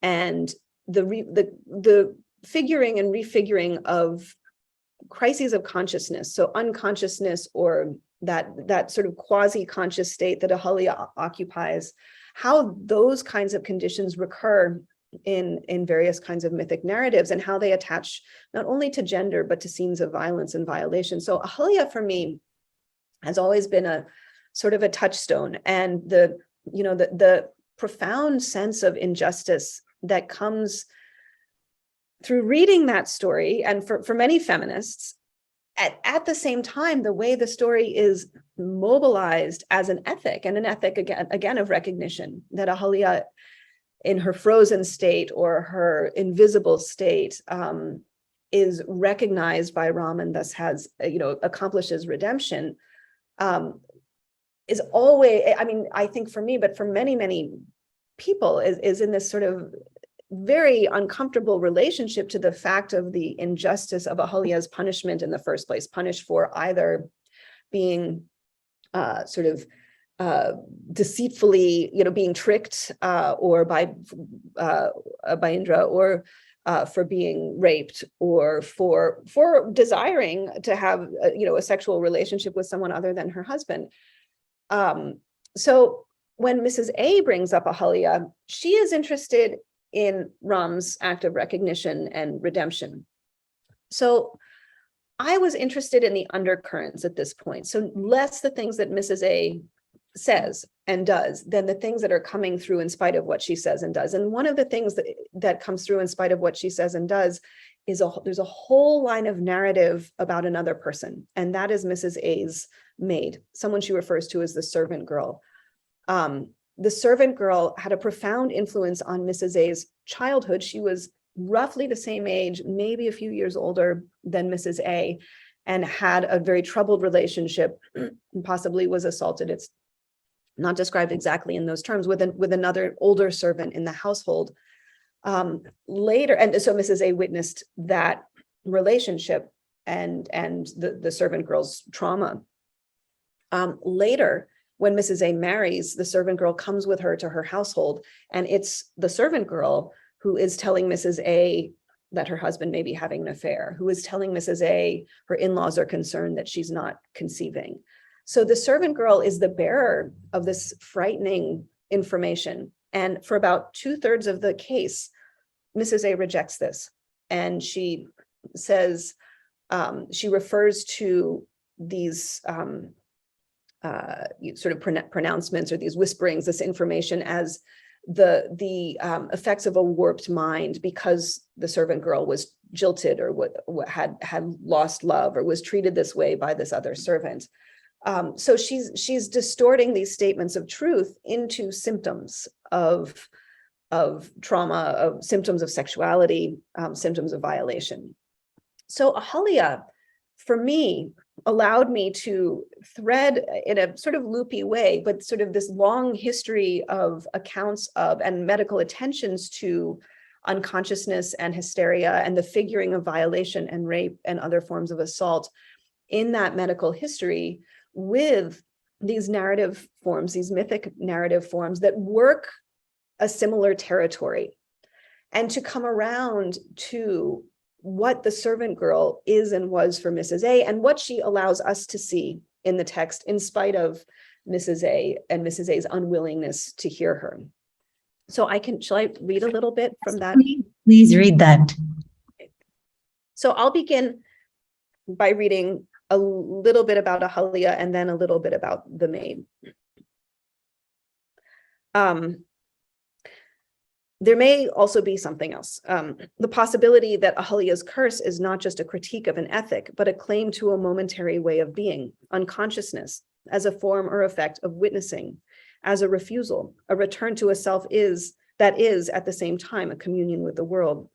and the figuring and refiguring of crises of consciousness, so unconsciousness or that sort of quasi-conscious state that Ahalya occupies, how those kinds of conditions recur in various kinds of mythic narratives and how they attach not only to gender, but to scenes of violence and violation. So Ahalya for me has always been a sort of a touchstone, and the profound sense of injustice that comes through reading that story, and for many feminists, at the same time, the way the story is mobilized as an ethic, and an ethic again of recognition, that Ahalya in her frozen state or her invisible state is recognized by Ram and thus has, accomplishes redemption, is always, I think for me, but for many, many people is in this sort of very uncomfortable relationship to the fact of the injustice of Ahalya's punishment in the first place, punished for either being deceitfully, being tricked or by Indra, or for being raped, or for desiring to have a sexual relationship with someone other than her husband. So when Mrs. A brings up Ahalya, she is interested in Ram's act of recognition and redemption. So I was interested in the undercurrents at this point. So less the things that Mrs. A says and does than the things that are coming through in spite of what she says and does. And one of the things that comes through in spite of what she says and does is there's a whole line of narrative about another person. And that is Mrs. A's maid, someone she refers to as the servant girl. The servant girl had a profound influence on Mrs. A's childhood. She was roughly the same age, maybe a few years older than Mrs. A, and had a very troubled relationship, and possibly was assaulted. It's not described exactly in those terms, with another older servant in the household. Later, and so Mrs. A witnessed that relationship and the servant girl's trauma. Later, when Mrs. A marries, the servant girl comes with her to her household, and it's the servant girl who is telling Mrs. A that her husband may be having an affair, who is telling Mrs. A her in-laws are concerned that she's not conceiving. So the servant girl is the bearer of this frightening information. And for about 2/3 of the case, Mrs. A rejects this. And she says, she refers to these sort of pronouncements or these whisperings, this information as the effects of a warped mind because the servant girl was jilted or had lost love or was treated this way by this other servant. So she's distorting these statements of truth into symptoms of trauma, of symptoms of sexuality, symptoms of violation. So Ahalya, for me, allowed me to thread in a sort of loopy way, but sort of this long history of accounts of and medical attentions to unconsciousness and hysteria and the figuring of violation and rape and other forms of assault in that medical history with these narrative forms, these mythic narrative forms that work a similar territory, and to come around to what the servant girl is and was for Mrs. A and what she allows us to see in the text in spite of Mrs. A and Mrs. A's unwillingness to hear her. So shall I read a little bit from that? Please read that. So I'll begin by reading a little bit about Ahalya and then a little bit about the maid. There may also be something else. The possibility that Ahalya's curse is not just a critique of an ethic, but a claim to a momentary way of being, unconsciousness, as a form or effect of witnessing, as a refusal, a return to a self that is at the same time a communion with the world.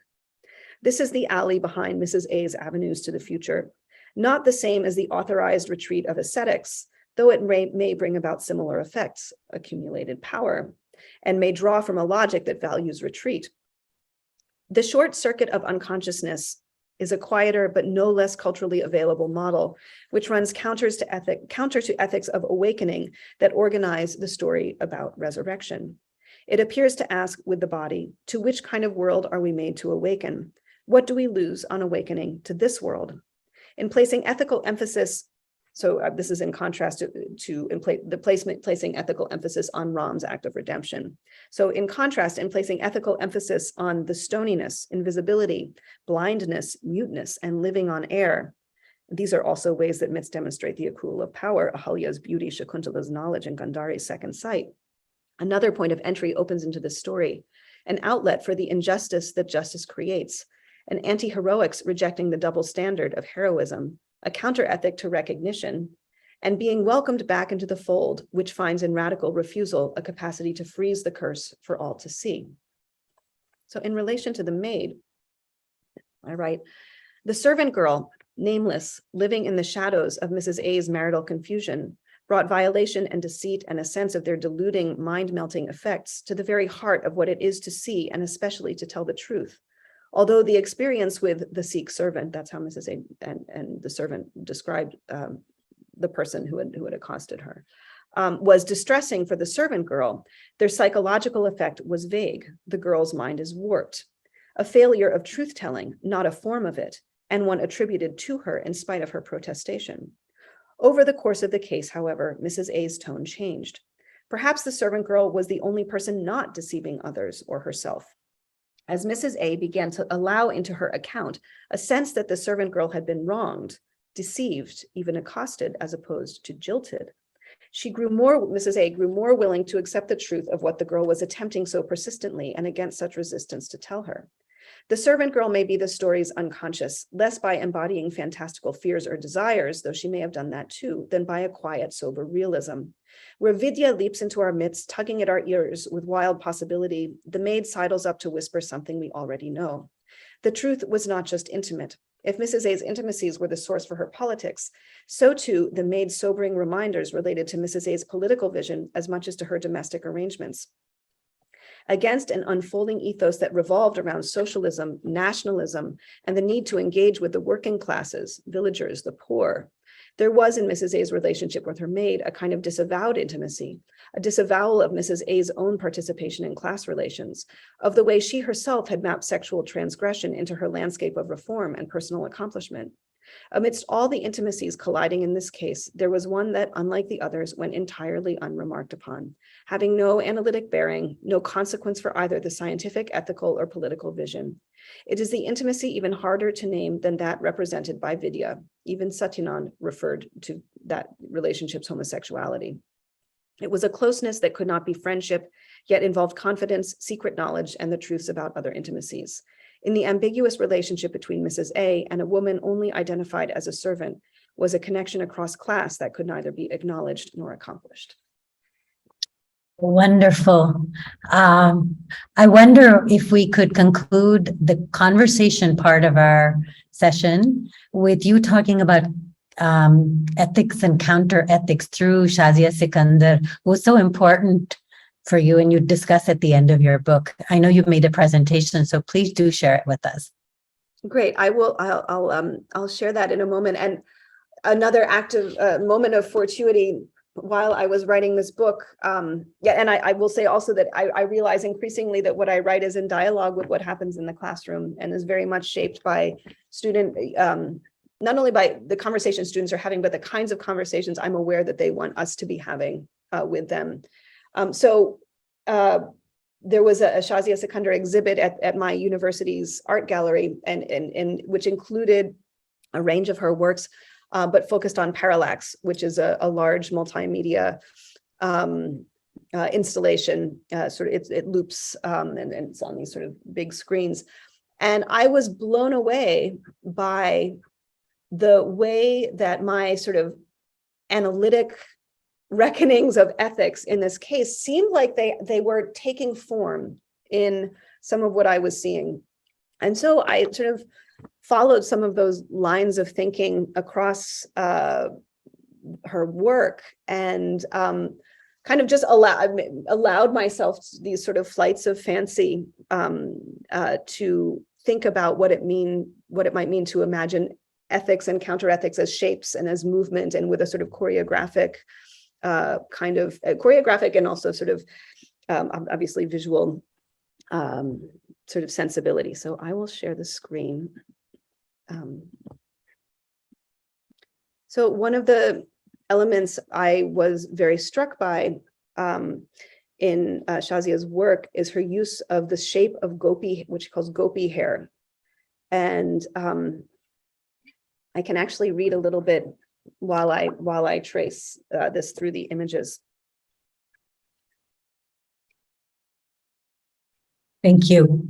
This is the alley behind Mrs. A's avenues to the future, not the same as the authorized retreat of ascetics, though it may bring about similar effects, accumulated power, and may draw from a logic that values retreat. The short circuit of unconsciousness is a quieter but no less culturally available model, which runs counter to ethics of awakening that organize the story about resurrection. It appears to ask with the body, to which kind of world are we made to awaken? What do we lose on awakening to this world? In placing ethical emphasis, so this is in contrast placing ethical emphasis on Ram's act of redemption. So in contrast, in placing ethical emphasis on the stoniness, invisibility, blindness, muteness, and living on air, these are also ways that myths demonstrate the accrual of power, Ahalya's beauty, Shakuntala's knowledge, and Gandhari's second sight. Another point of entry opens into the story, an outlet for the injustice that justice creates, an anti-heroics rejecting the double standard of heroism, a counter-ethic to recognition, and being welcomed back into the fold, which finds in radical refusal a capacity to freeze the curse for all to see. So in relation to the maid, I write, the servant girl, nameless, living in the shadows of Mrs. A's marital confusion, brought violation and deceit and a sense of their deluding, mind-melting effects to the very heart of what it is to see and especially to tell the truth. Although the experience with the Sikh servant, that's how Mrs. A and the servant described the person who had accosted her, was distressing for the servant girl, their psychological effect was vague. The girl's mind is warped. A failure of truth-telling, not a form of it, and one attributed to her in spite of her protestation. Over the course of the case, however, Mrs. A's tone changed. Perhaps the servant girl was the only person not deceiving others or herself. as Mrs. A began to allow into her account a sense that the servant girl had been wronged, deceived, even accosted, as opposed to jilted. Mrs. A grew more willing to accept the truth of what the girl was attempting so persistently and against such resistance to tell her. The servant girl may be the story's unconscious, less by embodying fantastical fears or desires, though she may have done that too, than by a quiet, sober realism. Where Vidya leaps into our midst, tugging at our ears with wild possibility, the maid sidles up to whisper something we already know. The truth was not just intimate. If Mrs. A's intimacies were the source for her politics, so too the maid's sobering reminders related to Mrs. A's political vision as much as to her domestic arrangements. Against an unfolding ethos that revolved around socialism, nationalism, and the need to engage with the working classes, villagers, the poor, there was in Mrs. A's relationship with her maid a kind of disavowed intimacy, a disavowal of Mrs. A's own participation in class relations, of the way she herself had mapped sexual transgression into her landscape of reform and personal accomplishment. Amidst all the intimacies colliding in this case, there was one that, unlike the others, went entirely unremarked upon, having no analytic bearing, no consequence for either the scientific, ethical, or political vision. It is the intimacy even harder to name than that represented by Vidya. Even Satya Nand referred to that relationship's homosexuality. It was a closeness that could not be friendship, yet involved confidence, secret knowledge, and the truths about other intimacies. In the ambiguous relationship between Mrs. A and a woman only identified as a servant was a connection across class that could neither be acknowledged nor accomplished. Wonderful. I wonder if we could conclude the conversation part of our session with you talking about ethics and counter ethics through Shazia Sikandar, who was so important for you, and you discuss at the end of your book. I know you've made a presentation, so please do share it with us. Great. I'll share that in a moment. And another active moment of fortuity while I was writing this book. And I will say also that I realize increasingly that what I write is in dialogue with what happens in the classroom and is very much shaped by student, not only by the conversations students are having, but the kinds of conversations I'm aware that they want us to be having with them. There was a Shazia Sikandar exhibit at my university's art gallery, and which included a range of her works, but focused on Parallax, which is a large multimedia installation. It loops and it's on these sort of big screens. And I was blown away by the way that my sort of analytic reckonings of ethics in this case seemed like they were taking form in some of what I was seeing. And so I sort of followed some of those lines of thinking across her work and kind of just allowed myself these sort of flights of fancy to think about what it might mean to imagine ethics and counter-ethics as shapes and as movement, and with a sort of choreographic choreographic and also sort of obviously visual sort of sensibility. So I will share the screen. So one of the elements I was very struck by in Shazia's work is her use of the shape of gopi, which she calls gopi hair. And I can actually read a little bit while I trace this through the images. Thank you.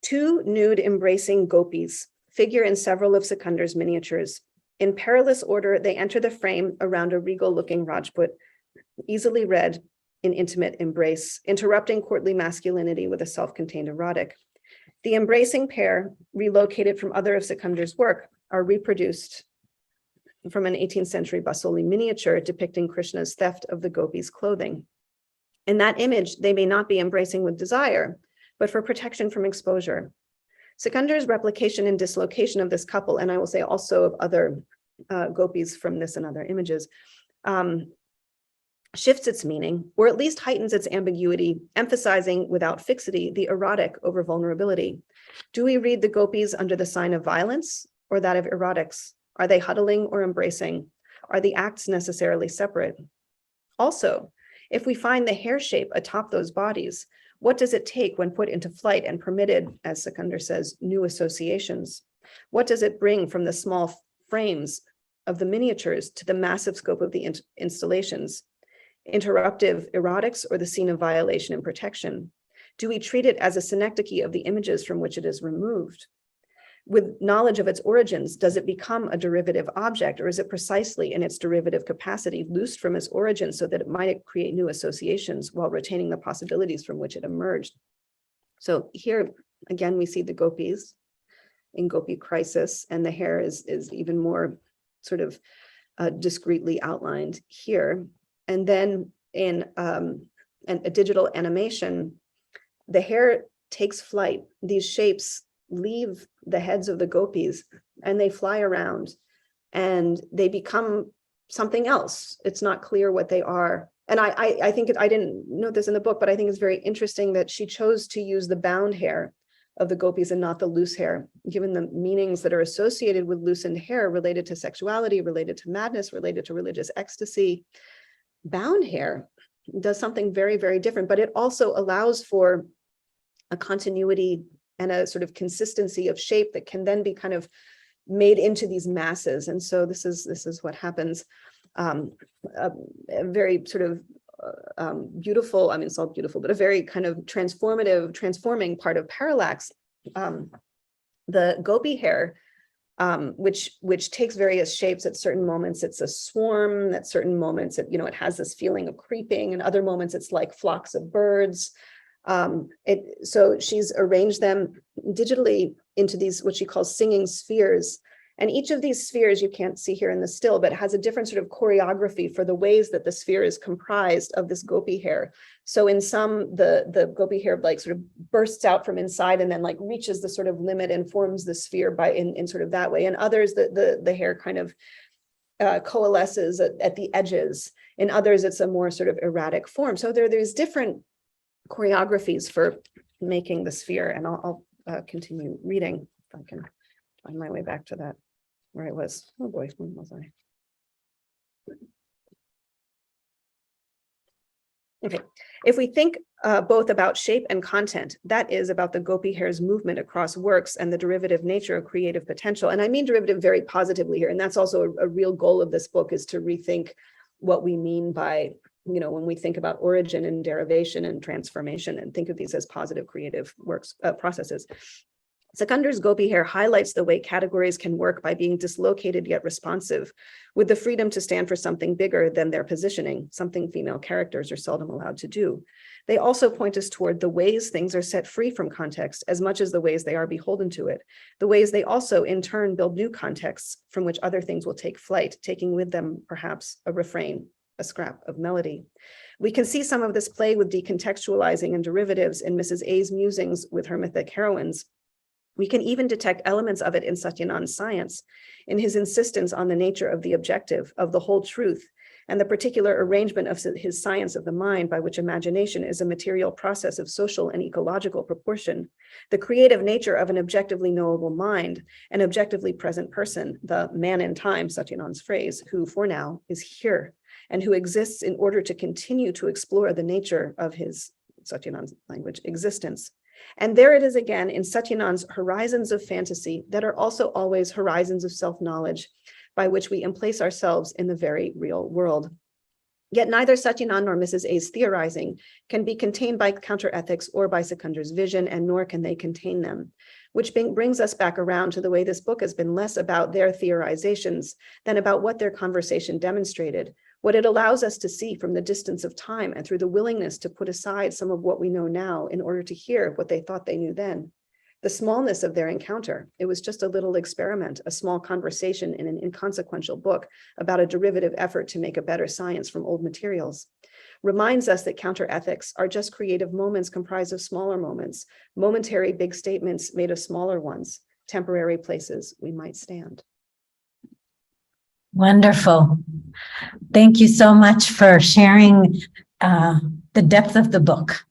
Two nude embracing gopis figure in several of Sikandar's miniatures. In perilous order, they enter the frame around a regal-looking Rajput, easily read in intimate embrace, interrupting courtly masculinity with a self-contained erotic. The embracing pair, relocated from other of Sikandar's work, are reproduced from an 18th century Basoli miniature depicting Krishna's theft of the gopis' clothing. In that image, they may not be embracing with desire, but for protection from exposure. Sikandar's replication and dislocation of this couple, and I will say also of other gopis from this and other images, shifts its meaning, or at least heightens its ambiguity, emphasizing without fixity the erotic over vulnerability. Do we read the gopis under the sign of violence or that of erotics? Are they huddling or embracing? Are the acts necessarily separate? Also, if we find the hair shape atop those bodies, What does it take when put into flight and permitted, as Sikander says, new associations? What does it bring from the small frames of the miniatures to the massive scope of the installations? Interruptive erotics or the scene of violation and protection? Do we treat it as a synecdoche of the images from which it is removed? With knowledge of its origins, does it become a derivative object, or is it precisely in its derivative capacity loosed from its origins so that it might create new associations while retaining the possibilities from which it emerged? So here, again, we see the gopis in Gopi Crisis, and the hair is even more sort of discreetly outlined here. And then in a digital animation, the hair takes flight. These shapes leave the heads of the gopis and they fly around and they become something else. It's not clear what they are. And I think I didn't note this in the book, but I think it's very interesting that she chose to use the bound hair of the gopis and not the loose hair, given the meanings that are associated with loosened hair related to sexuality, related to madness, related to religious ecstasy. Bound hair does something very, very different, but it also allows for a continuity and a sort of consistency of shape that can then be kind of made into these masses. And so this is what happens. A very sort of beautiful, I mean, it's all beautiful, but a very kind of transforming part of Parallax. The gopi hair, which takes various shapes. At certain moments, it's a swarm. At certain moments, it has this feeling of creeping, and other moments, it's like flocks of birds. So she's arranged them digitally into these, what she calls singing spheres. And each of these spheres, you can't see here in the still, but has a different sort of choreography for the ways that the sphere is comprised of this gopi hair. So in some, the gopi hair like sort of bursts out from inside and then like reaches the sort of limit and forms the sphere by in sort of that way. In others, the hair kind of coalesces at the edges. In others, it's a more sort of erratic form. So there's different choreographies for making the sphere. And I'll continue reading if I can find my way back to that where I was. Oh boy, when was I? Okay, if we think both about shape and content, that is about the gopi hair's movement across works and the derivative nature of creative potential. And I mean derivative very positively here. And that's also a real goal of this book, is to rethink what we mean by, when we think about origin and derivation and transformation, and think of these as positive creative works, processes. Sikandar's gopi hair highlights the way categories can work by being dislocated yet responsive, with the freedom to stand for something bigger than their positioning, something female characters are seldom allowed to do. They also point us toward the ways things are set free from context as much as the ways they are beholden to it, the ways they also in turn build new contexts from which other things will take flight, taking with them perhaps a refrain, a scrap of melody. We can see some of this play with decontextualizing and derivatives in Mrs. A's musings with her mythic heroines. We can even detect elements of it in Satya Nand's science, in his insistence on the nature of the objective, of the whole truth, and the particular arrangement of his science of the mind, by which imagination is a material process of social and ecological proportion, the creative nature of an objectively knowable mind, an objectively present person, the man in time, Satya Nand's phrase, who for now is here, and who exists in order to continue to explore the nature of his, Satya Nand's language, existence. And there it is again in Satya Nand's horizons of fantasy that are also always horizons of self-knowledge, by which we emplace ourselves in the very real world. Yet neither Satya Nand nor Mrs. A's theorizing can be contained by counter-ethics or by Sikandar's vision, and nor can they contain them, which brings us back around to the way this book has been less about their theorizations than about what their conversation demonstrated, what it allows us to see from the distance of time and through the willingness to put aside some of what we know now in order to hear what they thought they knew then. The smallness of their encounter, it was just a little experiment, a small conversation in an inconsequential book about a derivative effort to make a better science from old materials, reminds us that counter-ethics are just creative moments comprised of smaller moments, momentary big statements made of smaller ones, temporary places we might stand. Wonderful. Thank you so much for sharing the depth of the book,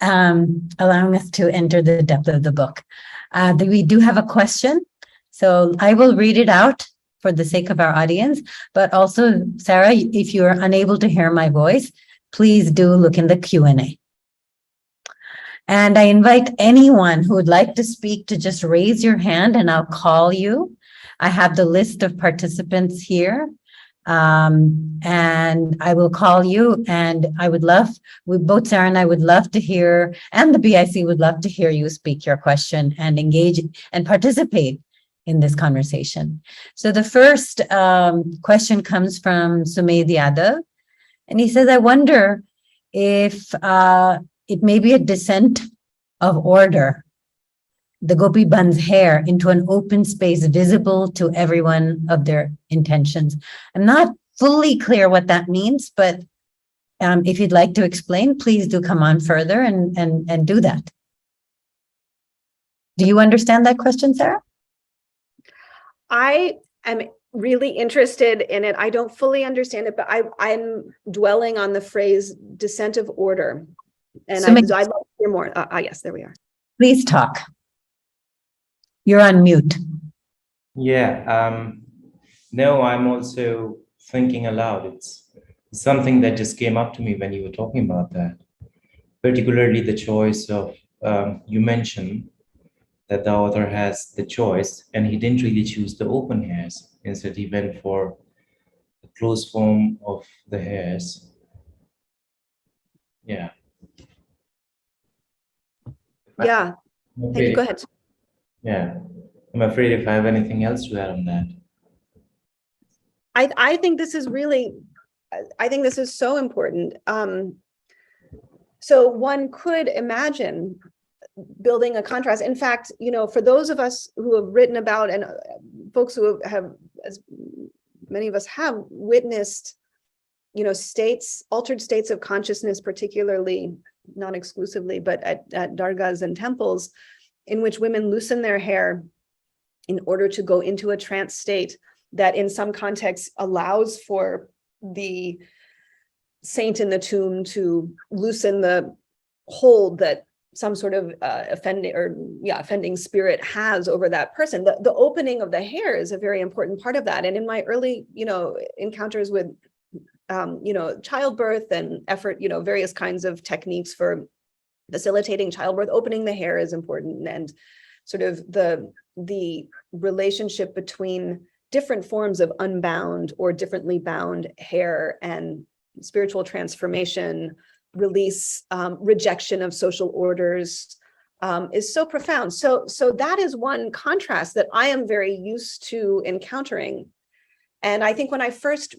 allowing us to enter the depth of the book. We do have a question, so I will read it out for the sake of our audience, but also, Sarah, if you're unable to hear my voice, please do look in the Q&A. And I invite anyone who would like to speak to just raise your hand and I'll call you. I have the list of participants here. And I will call you, and I would love, both Sarah and I would love to hear, and the BIC would love to hear you speak your question and engage and participate in this conversation. So the first question comes from Sumaid Yadav, and he says, I wonder if it may be a descent of order, the gopi band's hair into an open space visible to everyone of their intentions. I'm not fully clear what that means, but if you'd like to explain, please do come on further and do that. Do you understand that question, Sarah? I am really interested in it. I don't fully understand it, but I'm dwelling on the phrase descent of order. And So I'd love to hear more. Yes, there we are. Please talk. You're on mute. Yeah, no, I'm also thinking aloud. It's something that just came up to me when you were talking about that, particularly the choice of, you mentioned that the author has the choice and he didn't really choose the open hairs. Instead, he went for the closed form of the hairs. Yeah. Yeah, thank you. Go ahead. Yeah, I'm afraid if I have anything else to add on that. I think this is really, I think this is so important. So one could imagine building a contrast. In fact, you know, for those of us who have written about, and folks who have, as many of us have witnessed, you know, altered states of consciousness, particularly, not exclusively, but at dargahs and temples, in which women loosen their hair in order to go into a trance state that in some contexts allows for the saint in the tomb to loosen the hold that some sort of offending spirit has over that person. The opening of the hair is a very important part of that. And in my early, you know, encounters with, you know, childbirth and effort, you know, various kinds of techniques for facilitating childbirth, opening the hair is important, and sort of the relationship between different forms of unbound or differently bound hair and spiritual transformation, release, rejection of social orders is so profound. So that is one contrast that I am very used to encountering. And I think when I first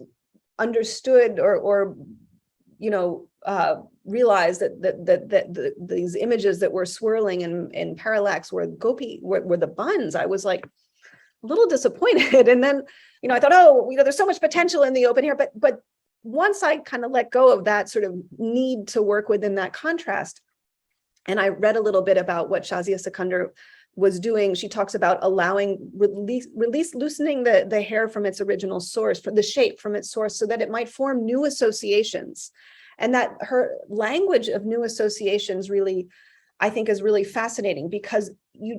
understood or you know, realized that these images that were swirling in parallax were the buns, I was like a little disappointed. And then, you know, I thought, oh, you know, there's so much potential in the open hair, but once I kind of let go of that sort of need to work within that contrast, and I read a little bit about what Shazia Sikandar was doing, she talks about allowing loosening the hair from its original source, from the shape from its source, so that it might form new associations. And that her language of new associations really, I think, is really fascinating, because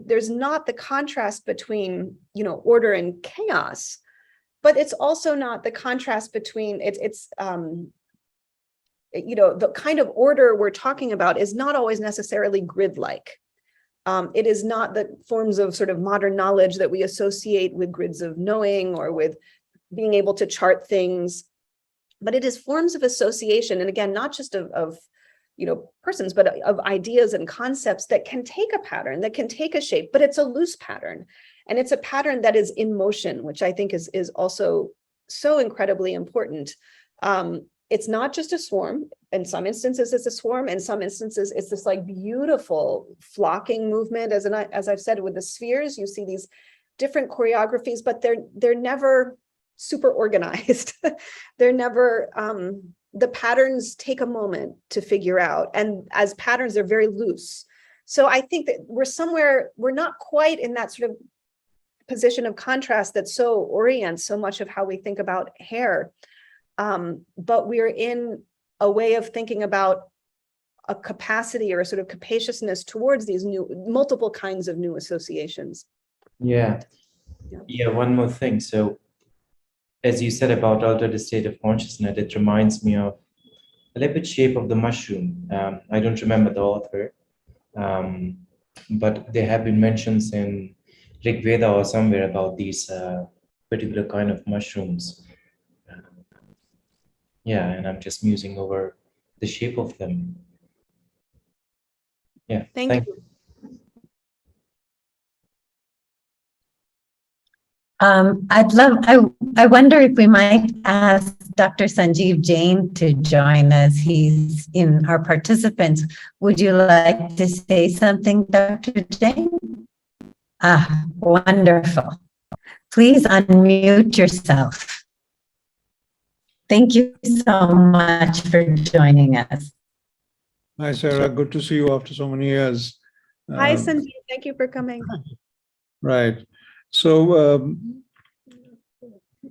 there's not the contrast between, you know, order and chaos, but it's also not the contrast between you know, the kind of order we're talking about is not always necessarily grid-like. It is not the forms of sort of modern knowledge that we associate with grids of knowing or with being able to chart things, but it is forms of association. And again, not just of you know, persons, but of ideas and concepts that can take a pattern, that can take a shape, but it's a loose pattern. And it's a pattern that is in motion, which I think is also so incredibly important. It's not just a swarm. In some instances, it's a swarm. In some instances, it's this like beautiful flocking movement. As I've said, with the spheres, you see these different choreographies, but they're never super organized. They're never, the patterns take a moment to figure out. And as patterns, they're very loose. So I think that we're not quite in that sort of position of contrast that so orients so much of how we think about hair. But we're in a way of thinking about a capacity or a sort of capaciousness towards these multiple kinds of new associations. Yeah, one more thing. So as you said about altered state of consciousness, it reminds me of a little bit Shape of the Mushroom. I don't remember the author, But there have been mentions in Rig Veda or somewhere about these particular kind of mushrooms. Yeah, and I'm just musing over the shape of them. Yeah, Thank you. I wonder if we might ask Dr. Sanjeev Jain to join us. He's in our participants. Would you like to say something, Dr. Jain? Ah, wonderful. Please unmute yourself. Thank you so much for joining us. Hi, Sarah. Good to see you after so many years. Hi, Sanjeev. Thank you for coming. Right. So,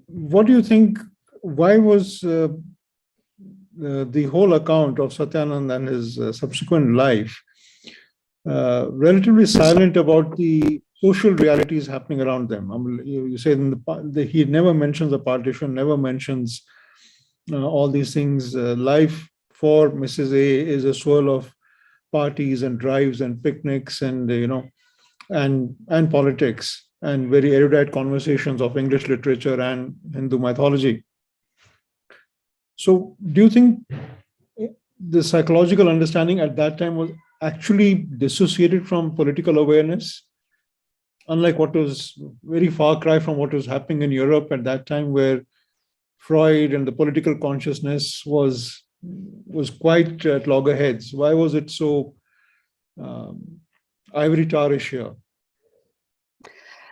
what do you think? Why was the whole account of Satya Nand and his subsequent life relatively silent about the social realities happening around them? I mean, you said in he never mentions the partition, never mentions all these things. Life for Mrs. A is a swirl of parties and drives and picnics and and politics and very erudite conversations of English literature and Hindu mythology. So do you think the psychological understanding at that time was actually dissociated from political awareness? Unlike what was very far cry from what was happening in Europe at that time, where Freud and the political consciousness was quite at loggerheads. Why was it so ivory towerish here?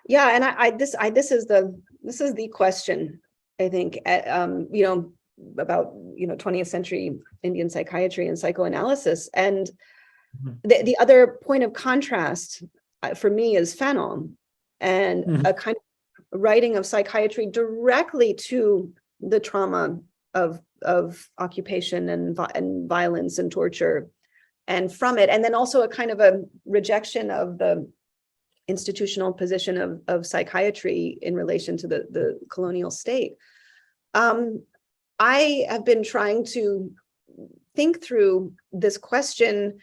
Yeah, and this is the question, I think, about 20th century Indian psychiatry and psychoanalysis. And the other point of contrast for me is Fanon and a kind of writing of psychiatry directly to the trauma of occupation and violence and torture, and from it, and then also a kind of a rejection of the institutional position of psychiatry in relation to the colonial state. I have been trying to think through this question,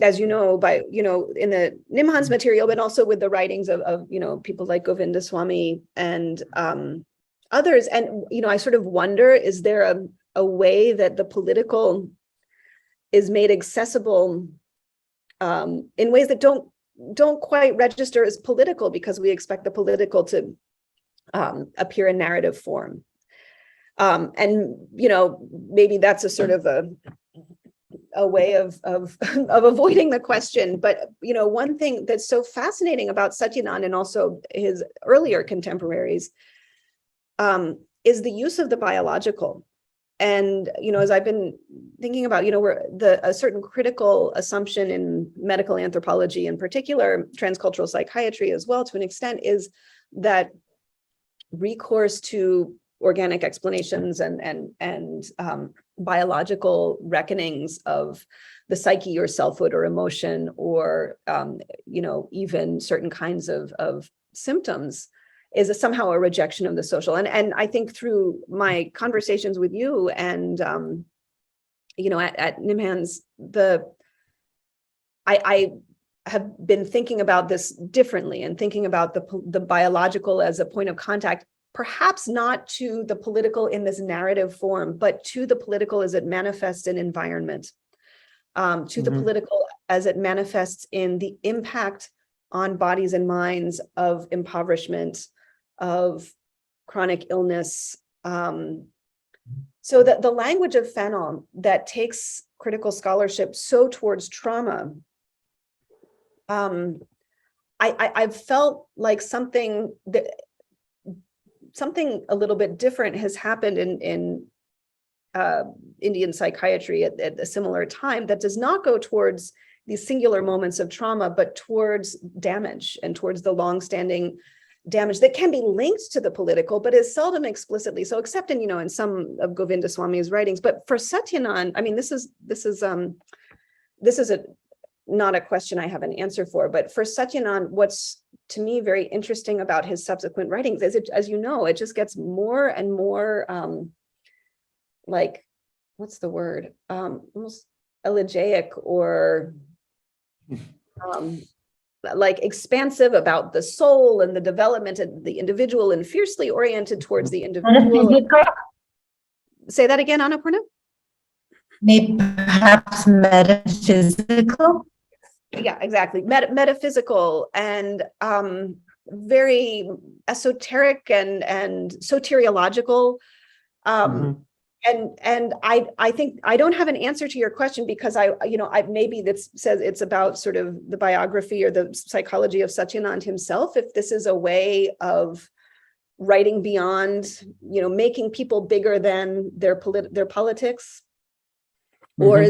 as you know, in the Nimhan's material, but also with the writings of people like Govindaswamy and others. And I sort of wonder, is there a way that the political is made accessible in ways that don't quite register as political, because we expect the political to appear in narrative form. And maybe that's a sort of a way of avoiding the question. But one thing that's so fascinating about Satya Nand and also his earlier contemporaries is the use of the biological. And as I've been thinking about, a certain critical assumption in medical anthropology, in particular transcultural psychiatry as well, to an extent, is that recourse to organic explanations and biological reckonings of the psyche or selfhood or emotion or even certain kinds of symptoms is somehow a rejection of the social. And I think through my conversations with you and at Nimhan's, I have been thinking about this differently and thinking about the biological as a point of contact, perhaps not to the political in this narrative form, but to the political as it manifests in environment, to the political as it manifests in the impact on bodies and minds of impoverishment, of chronic illness. So that the language of Fanon that takes critical scholarship so towards trauma, I've felt like something a little bit different has happened in Indian psychiatry at a similar time that does not go towards these singular moments of trauma, but towards damage and towards the longstanding damage that can be linked to the political, but is seldom explicitly so, except in, in some of Govindaswamy's writings. But for Satya Nand, I mean, this is not a question I have an answer for, but for Satya Nand, what's to me very interesting about his subsequent writings is, as you know, it just gets more and more like, what's the word? Almost elegiac or like expansive about the soul and the development of the individual and fiercely oriented towards the individual. Metaphysical? Say that again, Annapurna? Maybe perhaps metaphysical? Yeah, exactly. Metaphysical and very esoteric and soteriological. And I think I don't have an answer to your question because I maybe that says it's about sort of the biography or the psychology of Satya Nand himself. If this is a way of writing beyond, making people bigger than their politics, or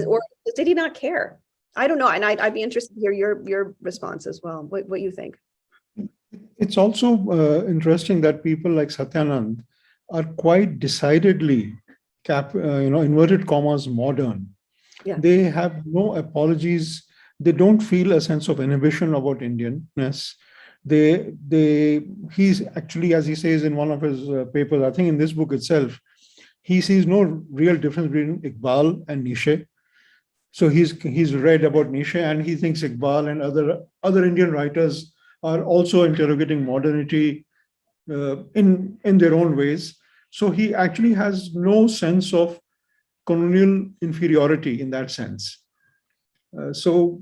did he not care? I don't know, and I'd be interested to hear your response as well. What you think? It's also interesting that people like Satya Nand are quite decidedly inverted commas modern. Yeah. They have no apologies. They don't feel a sense of inhibition about Indianness. He's actually, as he says in one of his papers, I think in this book itself, he sees no real difference between Iqbal and Nietzsche. So he's read about Nietzsche, and he thinks Iqbal and other Indian writers are also interrogating modernity in their own ways. So he actually has no sense of colonial inferiority in that sense. So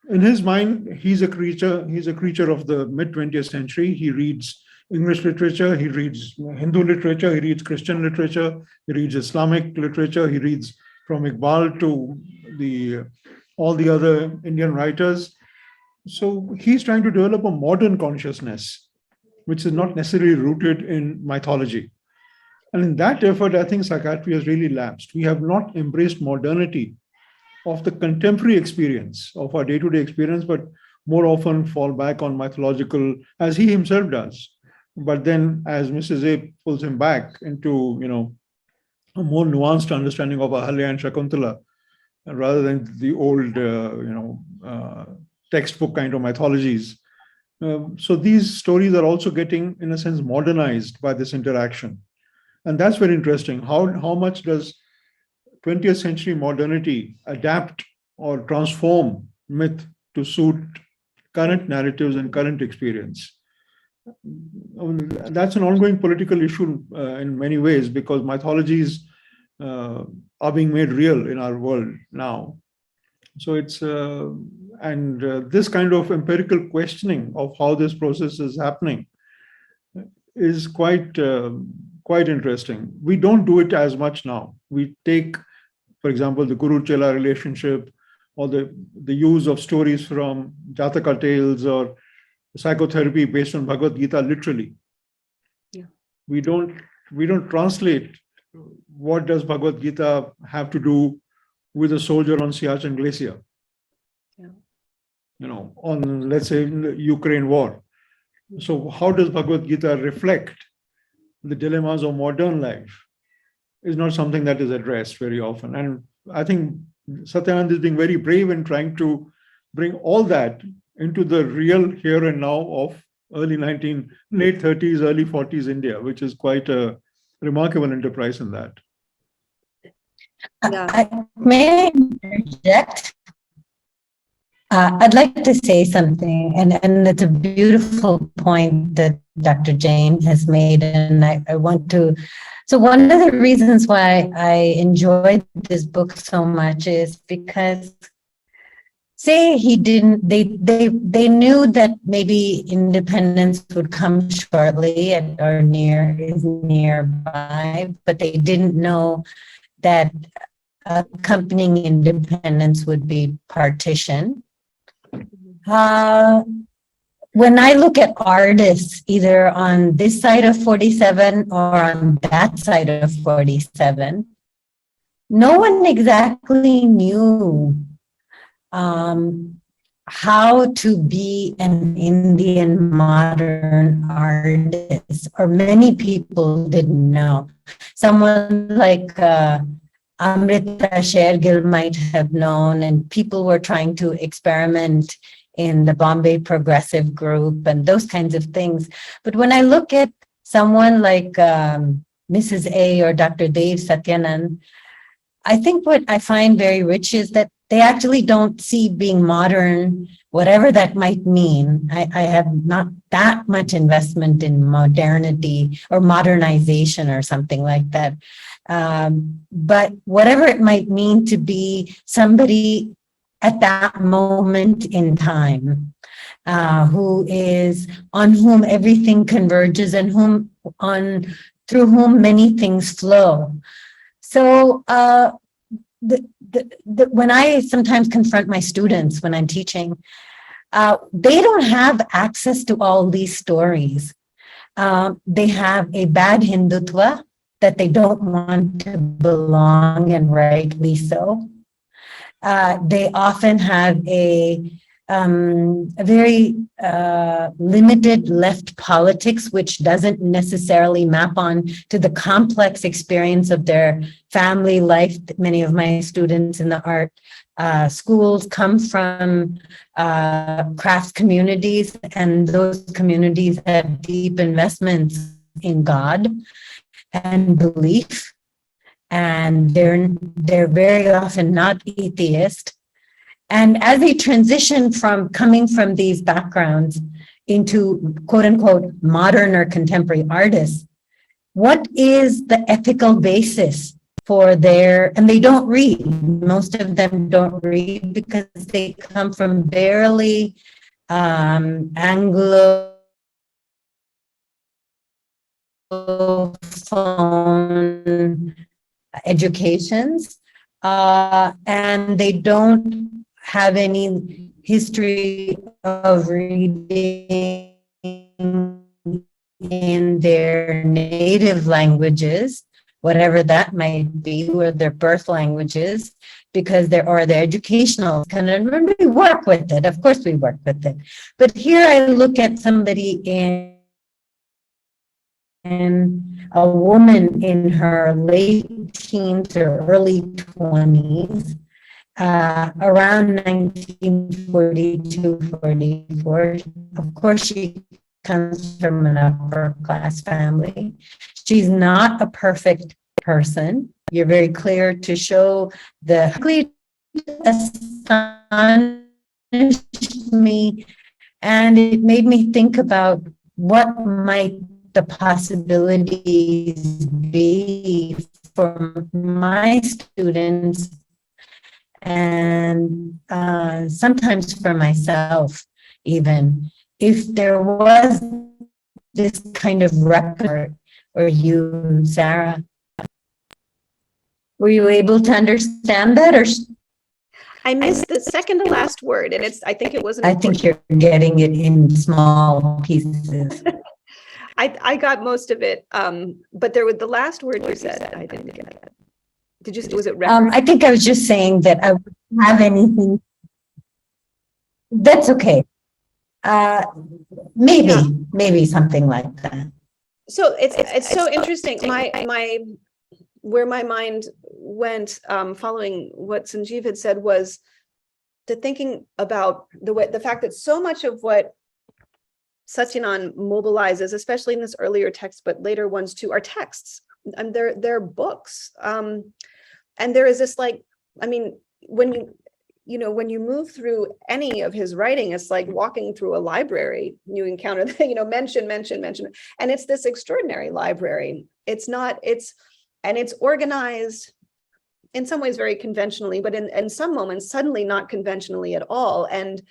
in his mind, he's a creature of the mid-20th century. He reads English literature, he reads Hindu literature, he reads Christian literature, he reads Islamic literature, he reads from Iqbal to all the other Indian writers. So he's trying to develop a modern consciousness, which is not necessarily rooted in mythology. And in that effort, I think psychiatry has really lapsed. We have not embraced modernity of the contemporary experience, of our day-to-day experience, but more often fall back on mythological, as he himself does. But then, as Mrs. A pulls him back into, a more nuanced understanding of Ahalya and Shakuntala, rather than the old, textbook kind of mythologies. So these stories are also getting, in a sense, modernized by this interaction. And that's very interesting. How much does 20th century modernity adapt or transform myth to suit current narratives and current experience? That's an ongoing political issue in many ways, because mythologies are being made real in our world now. So it's this kind of empirical questioning of how this process is happening is quite interesting. We don't do it as much now. We take, for example, the Guru-Chela relationship, or the use of stories from Jataka tales or psychotherapy based on Bhagavad Gita literally. Yeah. We don't translate what does Bhagavad Gita have to do with a soldier on Siachen Glacier. Yeah. On, let's say, the Ukraine war. So how does Bhagavad Gita reflect the dilemmas of modern life? Is not something that is addressed very often. And I think Satya Nand is being very brave in trying to bring all that into the real here and now of late 30s, early 40s India, which is quite a remarkable enterprise in that. Yeah. May I interject? I'd like to say something, and it's a beautiful point that Dr. Jain has made, and I want to. So one of the reasons why I enjoyed this book so much is because, say they knew that maybe independence would come shortly or nearby, but they didn't know that accompanying independence would be partition. When I look at artists, either on this side of 47 or on that side of 47, no one exactly knew how to be an Indian modern artist, or many people didn't know. Someone like Amrita Shergill might have known, and people were trying to experiment in the Bombay Progressive Group and those kinds of things. But when I look at someone like Mrs. A or Dr. Dev Satya Nand, I think what I find very rich is that they actually don't see being modern, whatever that might mean. I have not that much investment in modernity or modernization or something like that. But whatever it might mean to be somebody at that moment in time, who is on whom everything converges and through whom many things flow. So when I sometimes confront my students when I'm teaching, they don't have access to all these stories. They have a bad Hindutva that they don't want to belong, and rightly so. They often have a very limited left politics, which doesn't necessarily map on to the complex experience of their family life. Many of my students in the art schools come from crafts communities, and those communities have deep investments in God and belief, and they're very often not atheist. And as they transition from coming from these backgrounds into quote unquote modern or contemporary artists, what is the ethical basis for and they don't read, most of them don't read because they come from barely Anglophone educations, and they don't have any history of reading in their native languages, whatever that might be, or their birth languages, because they're educational kind of, and we work with it. Of course we work with it. But here I look at somebody in a woman in her late teens or early 20s, around 1942, 44. Of course, she comes from an upper class family. She's not a perfect person. You're very clear to show astonished me, and it made me think about what might the possibilities be for my students, and sometimes for myself, even if there was this kind of record. Or you, Sarah, were you able to understand that? Or I missed the second to last word, and I think it wasn't. I think you're getting it in small pieces. I got most of it, but there was the last word you said I didn't get it. Did you? Was it record? I think I was just saying that I wouldn't have anything. That's okay. Maybe something like that. So it's so interesting. Where my mind went, following what Sanjeev had said, was to thinking about the fact that so much of what Satya Nand mobilizes, especially in this earlier text, but later ones too, are texts, and they're books. And there is this, like, I mean, when you move through any of his writing, it's like walking through a library. You encounter, mention, and it's this extraordinary library. It's organized in some ways very conventionally, but in some moments suddenly not conventionally at all. And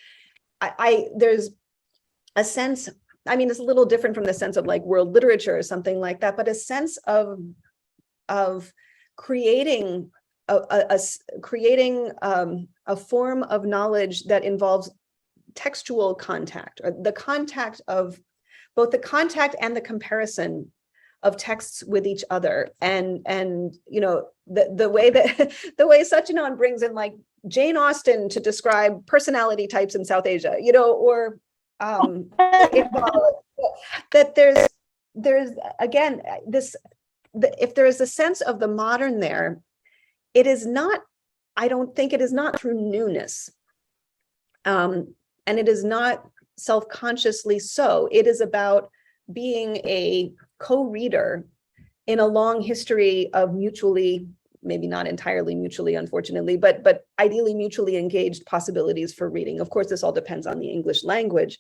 there's a sense, I mean, it's a little different from the sense of like world literature or something like that, but a sense of creating a form of knowledge that involves textual contact, or the contact of both the contact and the comparison of texts with each other. And the way that the way Satya Nand brings in like Jane Austen to describe personality types in South Asia, or that there's again if there is a sense of the modern there, it is not, I don't think it is not through newness, and it is not self-consciously so. It is about being a co-reader in a long history of mutually maybe not entirely mutually, unfortunately, but ideally mutually engaged possibilities for reading. Of course, this all depends on the English language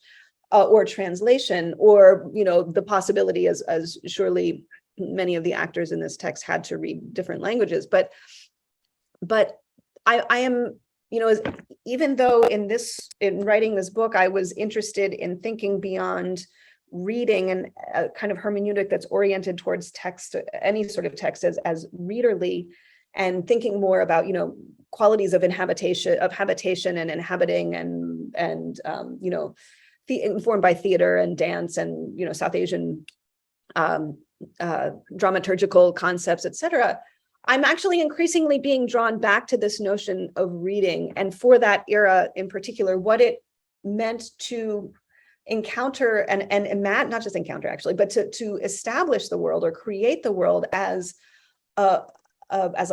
or translation, or, you know, the possibility as surely many of the actors in this text had to read different languages. But I am, you know, even though in writing this book, I was interested in thinking beyond reading and a kind of hermeneutic that's oriented towards text, any sort of text as readerly, and thinking more about, you know, qualities of habitation and inhabiting and you know, informed by theater and dance and, you know, South Asian dramaturgical concepts, etc. I'm actually increasingly being drawn back to this notion of reading, and for that era in particular, what it meant to encounter and not just encounter actually, but to establish the world or create the world as a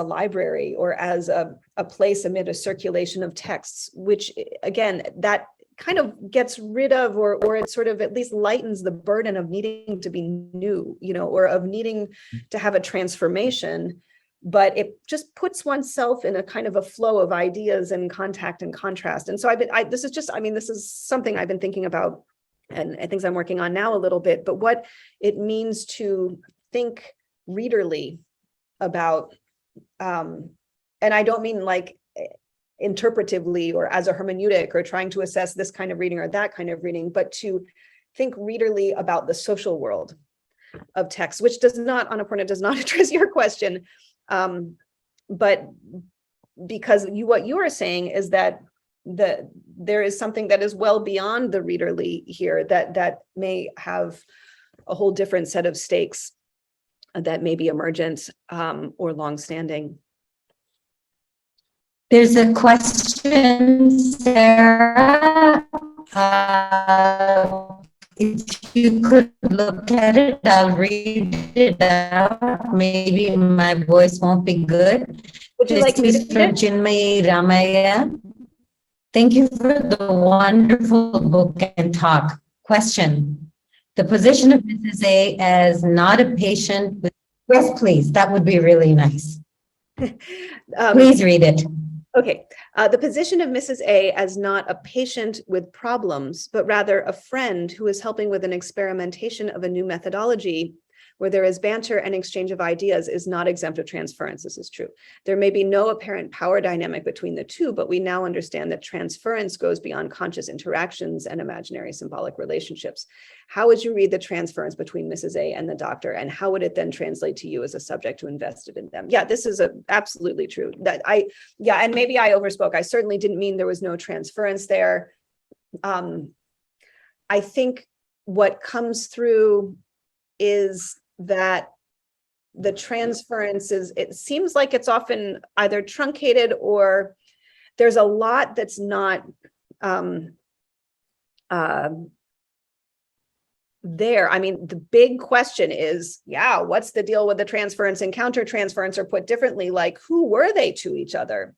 library or as a place amid a circulation of texts, which again, that kind of gets rid of, or it sort of at least lightens the burden of needing to be new, you know, or of needing to have a transformation. But it just puts oneself in a kind of a flow of ideas and contact and contrast. And so this is something I've been thinking about, and things I'm working on now a little bit, but what it means to think readerly about, and I don't mean like interpretively or as a hermeneutic or trying to assess this kind of reading or that kind of reading, but to think readerly about the social world of text, which does not, Annapurna, does not address your question. But because what you are saying is that there is something that is well beyond the readerly here, that may have a whole different set of stakes that may be emergent or longstanding. There's a question, Sarah. If you could look at it, I'll read it out. Maybe my voice won't be good. Would you like me to This is read from it? Chinmayi Ramaya. Thank you for the wonderful book and talk. Question. The position of Mrs. A as not a patient with... Yes, please. That would be really nice. Please read it. Okay. The position of Mrs. A as not a patient with problems, but rather a friend who is helping with an experimentation of a new methodology where there is banter and exchange of ideas is not exempt of transference. This is true. There may be no apparent power dynamic between the two, but we now understand that transference goes beyond conscious interactions and imaginary symbolic relationships. How would you read the transference between Mrs. A and the doctor, and how would it then translate to you as a subject who invested in them? Yeah, this is absolutely true. And maybe I overspoke. I certainly didn't mean there was no transference there. I think what comes through is that the transference it seems like it's often either truncated or there's a lot that's not there. I mean, the big question is, what's the deal with the transference and counter-transference, or put differently, like, who were they to each other?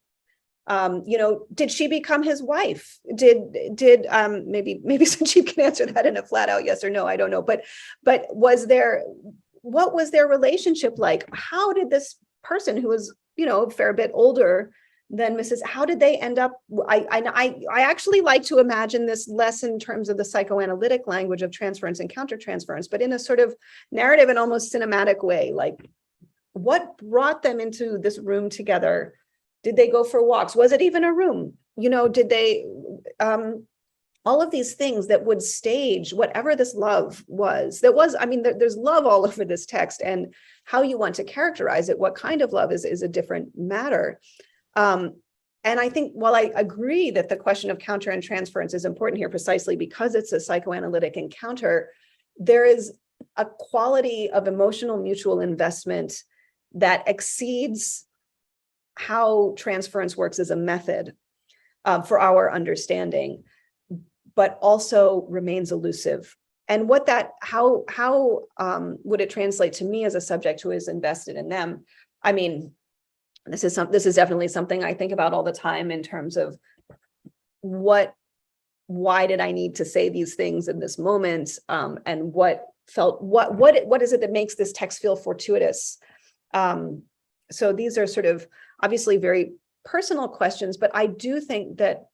You know, did she become his wife? Did maybe Sanjeev can answer that in a flat out yes or no, I don't know. But what was their relationship like? How did this person who was, you know, a fair bit older than Mrs. How did they end up? I actually like to imagine this less in terms of the psychoanalytic language of transference and countertransference, but in a sort of narrative and almost cinematic way. Like, what brought them into this room together? Did they go for walks? Was it even a room? You know, did they, all of these things that would stage whatever this love was, I mean, there's love all over this text, and how you want to characterize it, what kind of love is a different matter. And I think while I agree that the question of counter and transference is important here precisely because it's a psychoanalytic encounter, there is a quality of emotional mutual investment that exceeds how transference works as a method for our understanding, but also remains elusive. And how would it translate to me as a subject who is invested in them? I mean, this is definitely something I think about all the time in terms of why did I need to say these things in this moment, and what is it that makes this text feel fortuitous? so these are sort of obviously very personal questions, but I do think that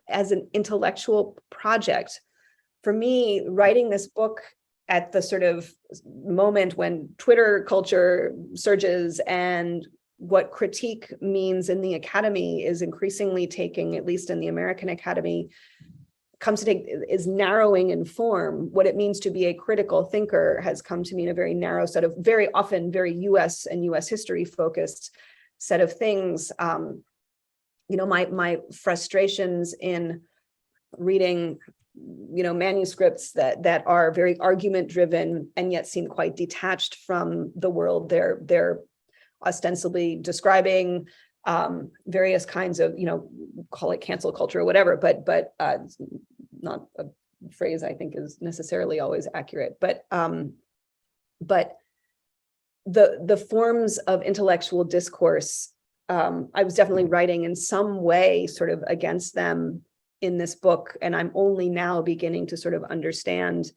as an intellectual project, for me, writing this book at the sort of moment when Twitter culture surges and what critique means in the academy is increasingly taking, at least in the American academy, is narrowing in form. What it means to be a critical thinker has come to mean a very narrow set of, very often very US and US history focused set of things. My frustrations in reading, manuscripts that are very argument driven and yet seem quite detached from the world they're ostensibly describing, various kinds of, call it cancel culture or whatever, but not a phrase I think is necessarily always accurate. But the forms of intellectual discourse, I was definitely writing in some way sort of against them in this book, and I'm only now beginning to sort of understand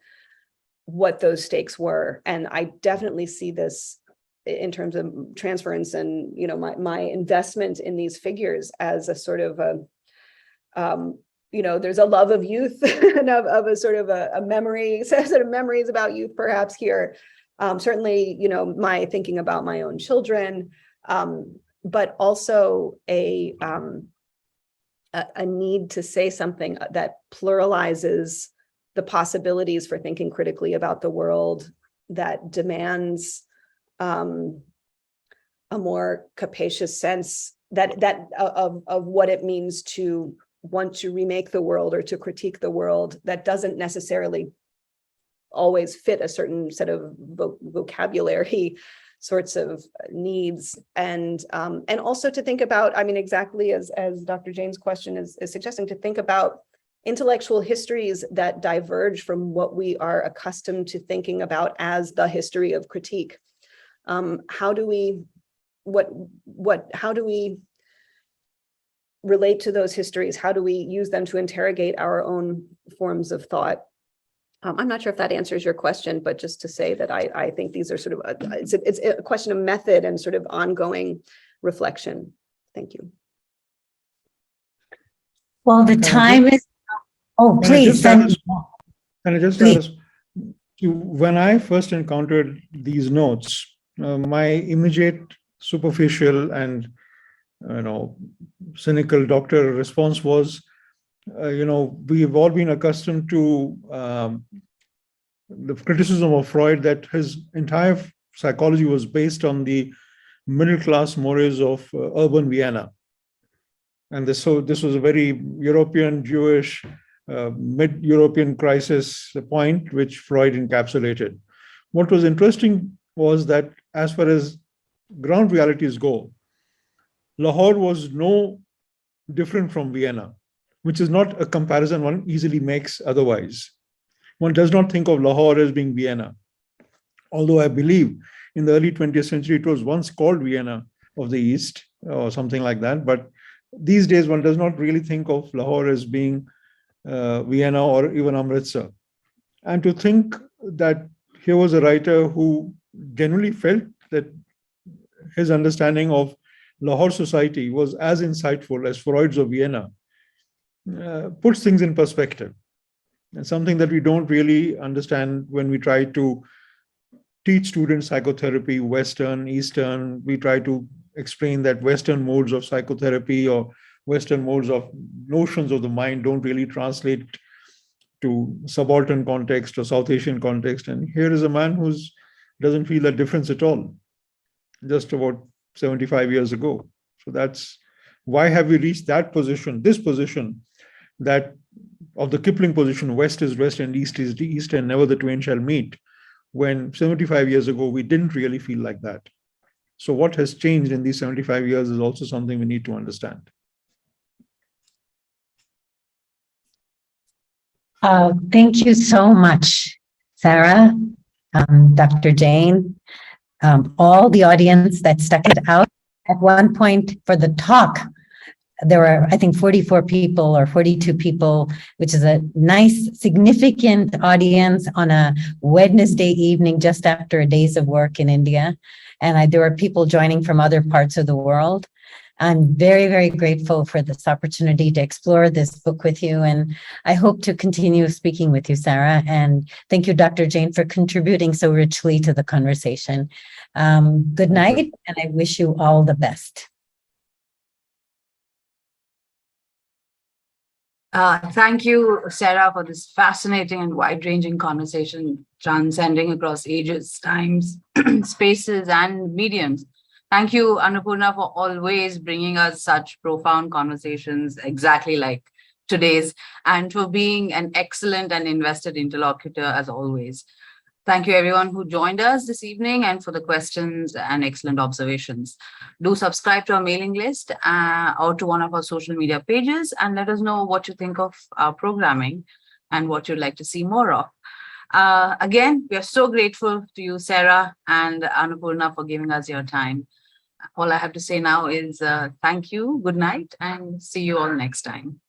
what those stakes were. And I definitely see this in terms of transference and, my investment in these figures as a sort of there's a love of youth and of a sort of a memory, sort of memories about youth perhaps here. Certainly, my thinking about my own children, but also a need to say something that pluralizes the possibilities for thinking critically about the world, that demands a more capacious sense of what it means to want to remake the world or to critique the world, that doesn't necessarily always fit a certain set of vocabulary sorts of needs, and also to think about, exactly as Dr. Jane's question is suggesting, to think about intellectual histories that diverge from what we are accustomed to thinking about as the history of critique. How do we relate to those histories? How do we use them to interrogate our own forms of thought? I'm not sure if that answers your question, but just to say that I think these are sort of, it's a question of method and sort of ongoing reflection. Thank you. Well, the time is, oh, please. Can I just add us, when I first encountered these notes, my immediate superficial and cynical doctor response was, we've all been accustomed to the criticism of Freud that his entire psychology was based on the middle-class mores of urban Vienna. And this was a very European, Jewish, mid-European crisis point, which Freud encapsulated. What was interesting was that as far as ground realities go, Lahore was no different from Vienna, which is not a comparison one easily makes otherwise. One does not think of Lahore as being Vienna, although I believe in the early 20th century it was once called Vienna of the East or something like that. But these days one does not really think of Lahore as being Vienna or even Amritsar. And to think that here was a writer who genuinely felt that his understanding of Lahore society was as insightful as Freud's of Vienna puts things in perspective. And something that we don't really understand when we try to teach students psychotherapy, Western, Eastern. We try to explain that Western modes of psychotherapy or Western modes of notions of the mind don't really translate to subaltern context or South Asian context. And here is a man who doesn't feel that difference at all, just about 75 years ago. So that's why have we reached that position, this position, that of the Kipling position, West is West and East is East and never the twain shall meet, when 75 years ago, we didn't really feel like that. So what has changed in these 75 years is also something we need to understand. Thank you so much, Sarah, Dr. Jane, all the audience that stuck it out at one point for the talk. there were, I think, 44 people or 42 people, which is a nice, significant audience on a Wednesday evening, just after days of work in India. And there were people joining from other parts of the world. I'm very, very grateful for this opportunity to explore this book with you. And I hope to continue speaking with you, Sarah. And thank you, Dr. Jane, for contributing so richly to the conversation. Good night, and I wish you all the best. Thank you, Sarah, for this fascinating and wide-ranging conversation transcending across ages, times, spaces, and mediums. Thank you, Annapurna, for always bringing us such profound conversations exactly like today's, and for being an excellent and invested interlocutor as always. Thank you, everyone who joined us this evening and for the questions and excellent observations. Do subscribe to our mailing list or to one of our social media pages and let us know what you think of our programming and what you'd like to see more of. Again, we are so grateful to you, Sarah and Annapurna, for giving us your time. All I have to say now is thank you, good night, and see you all next time.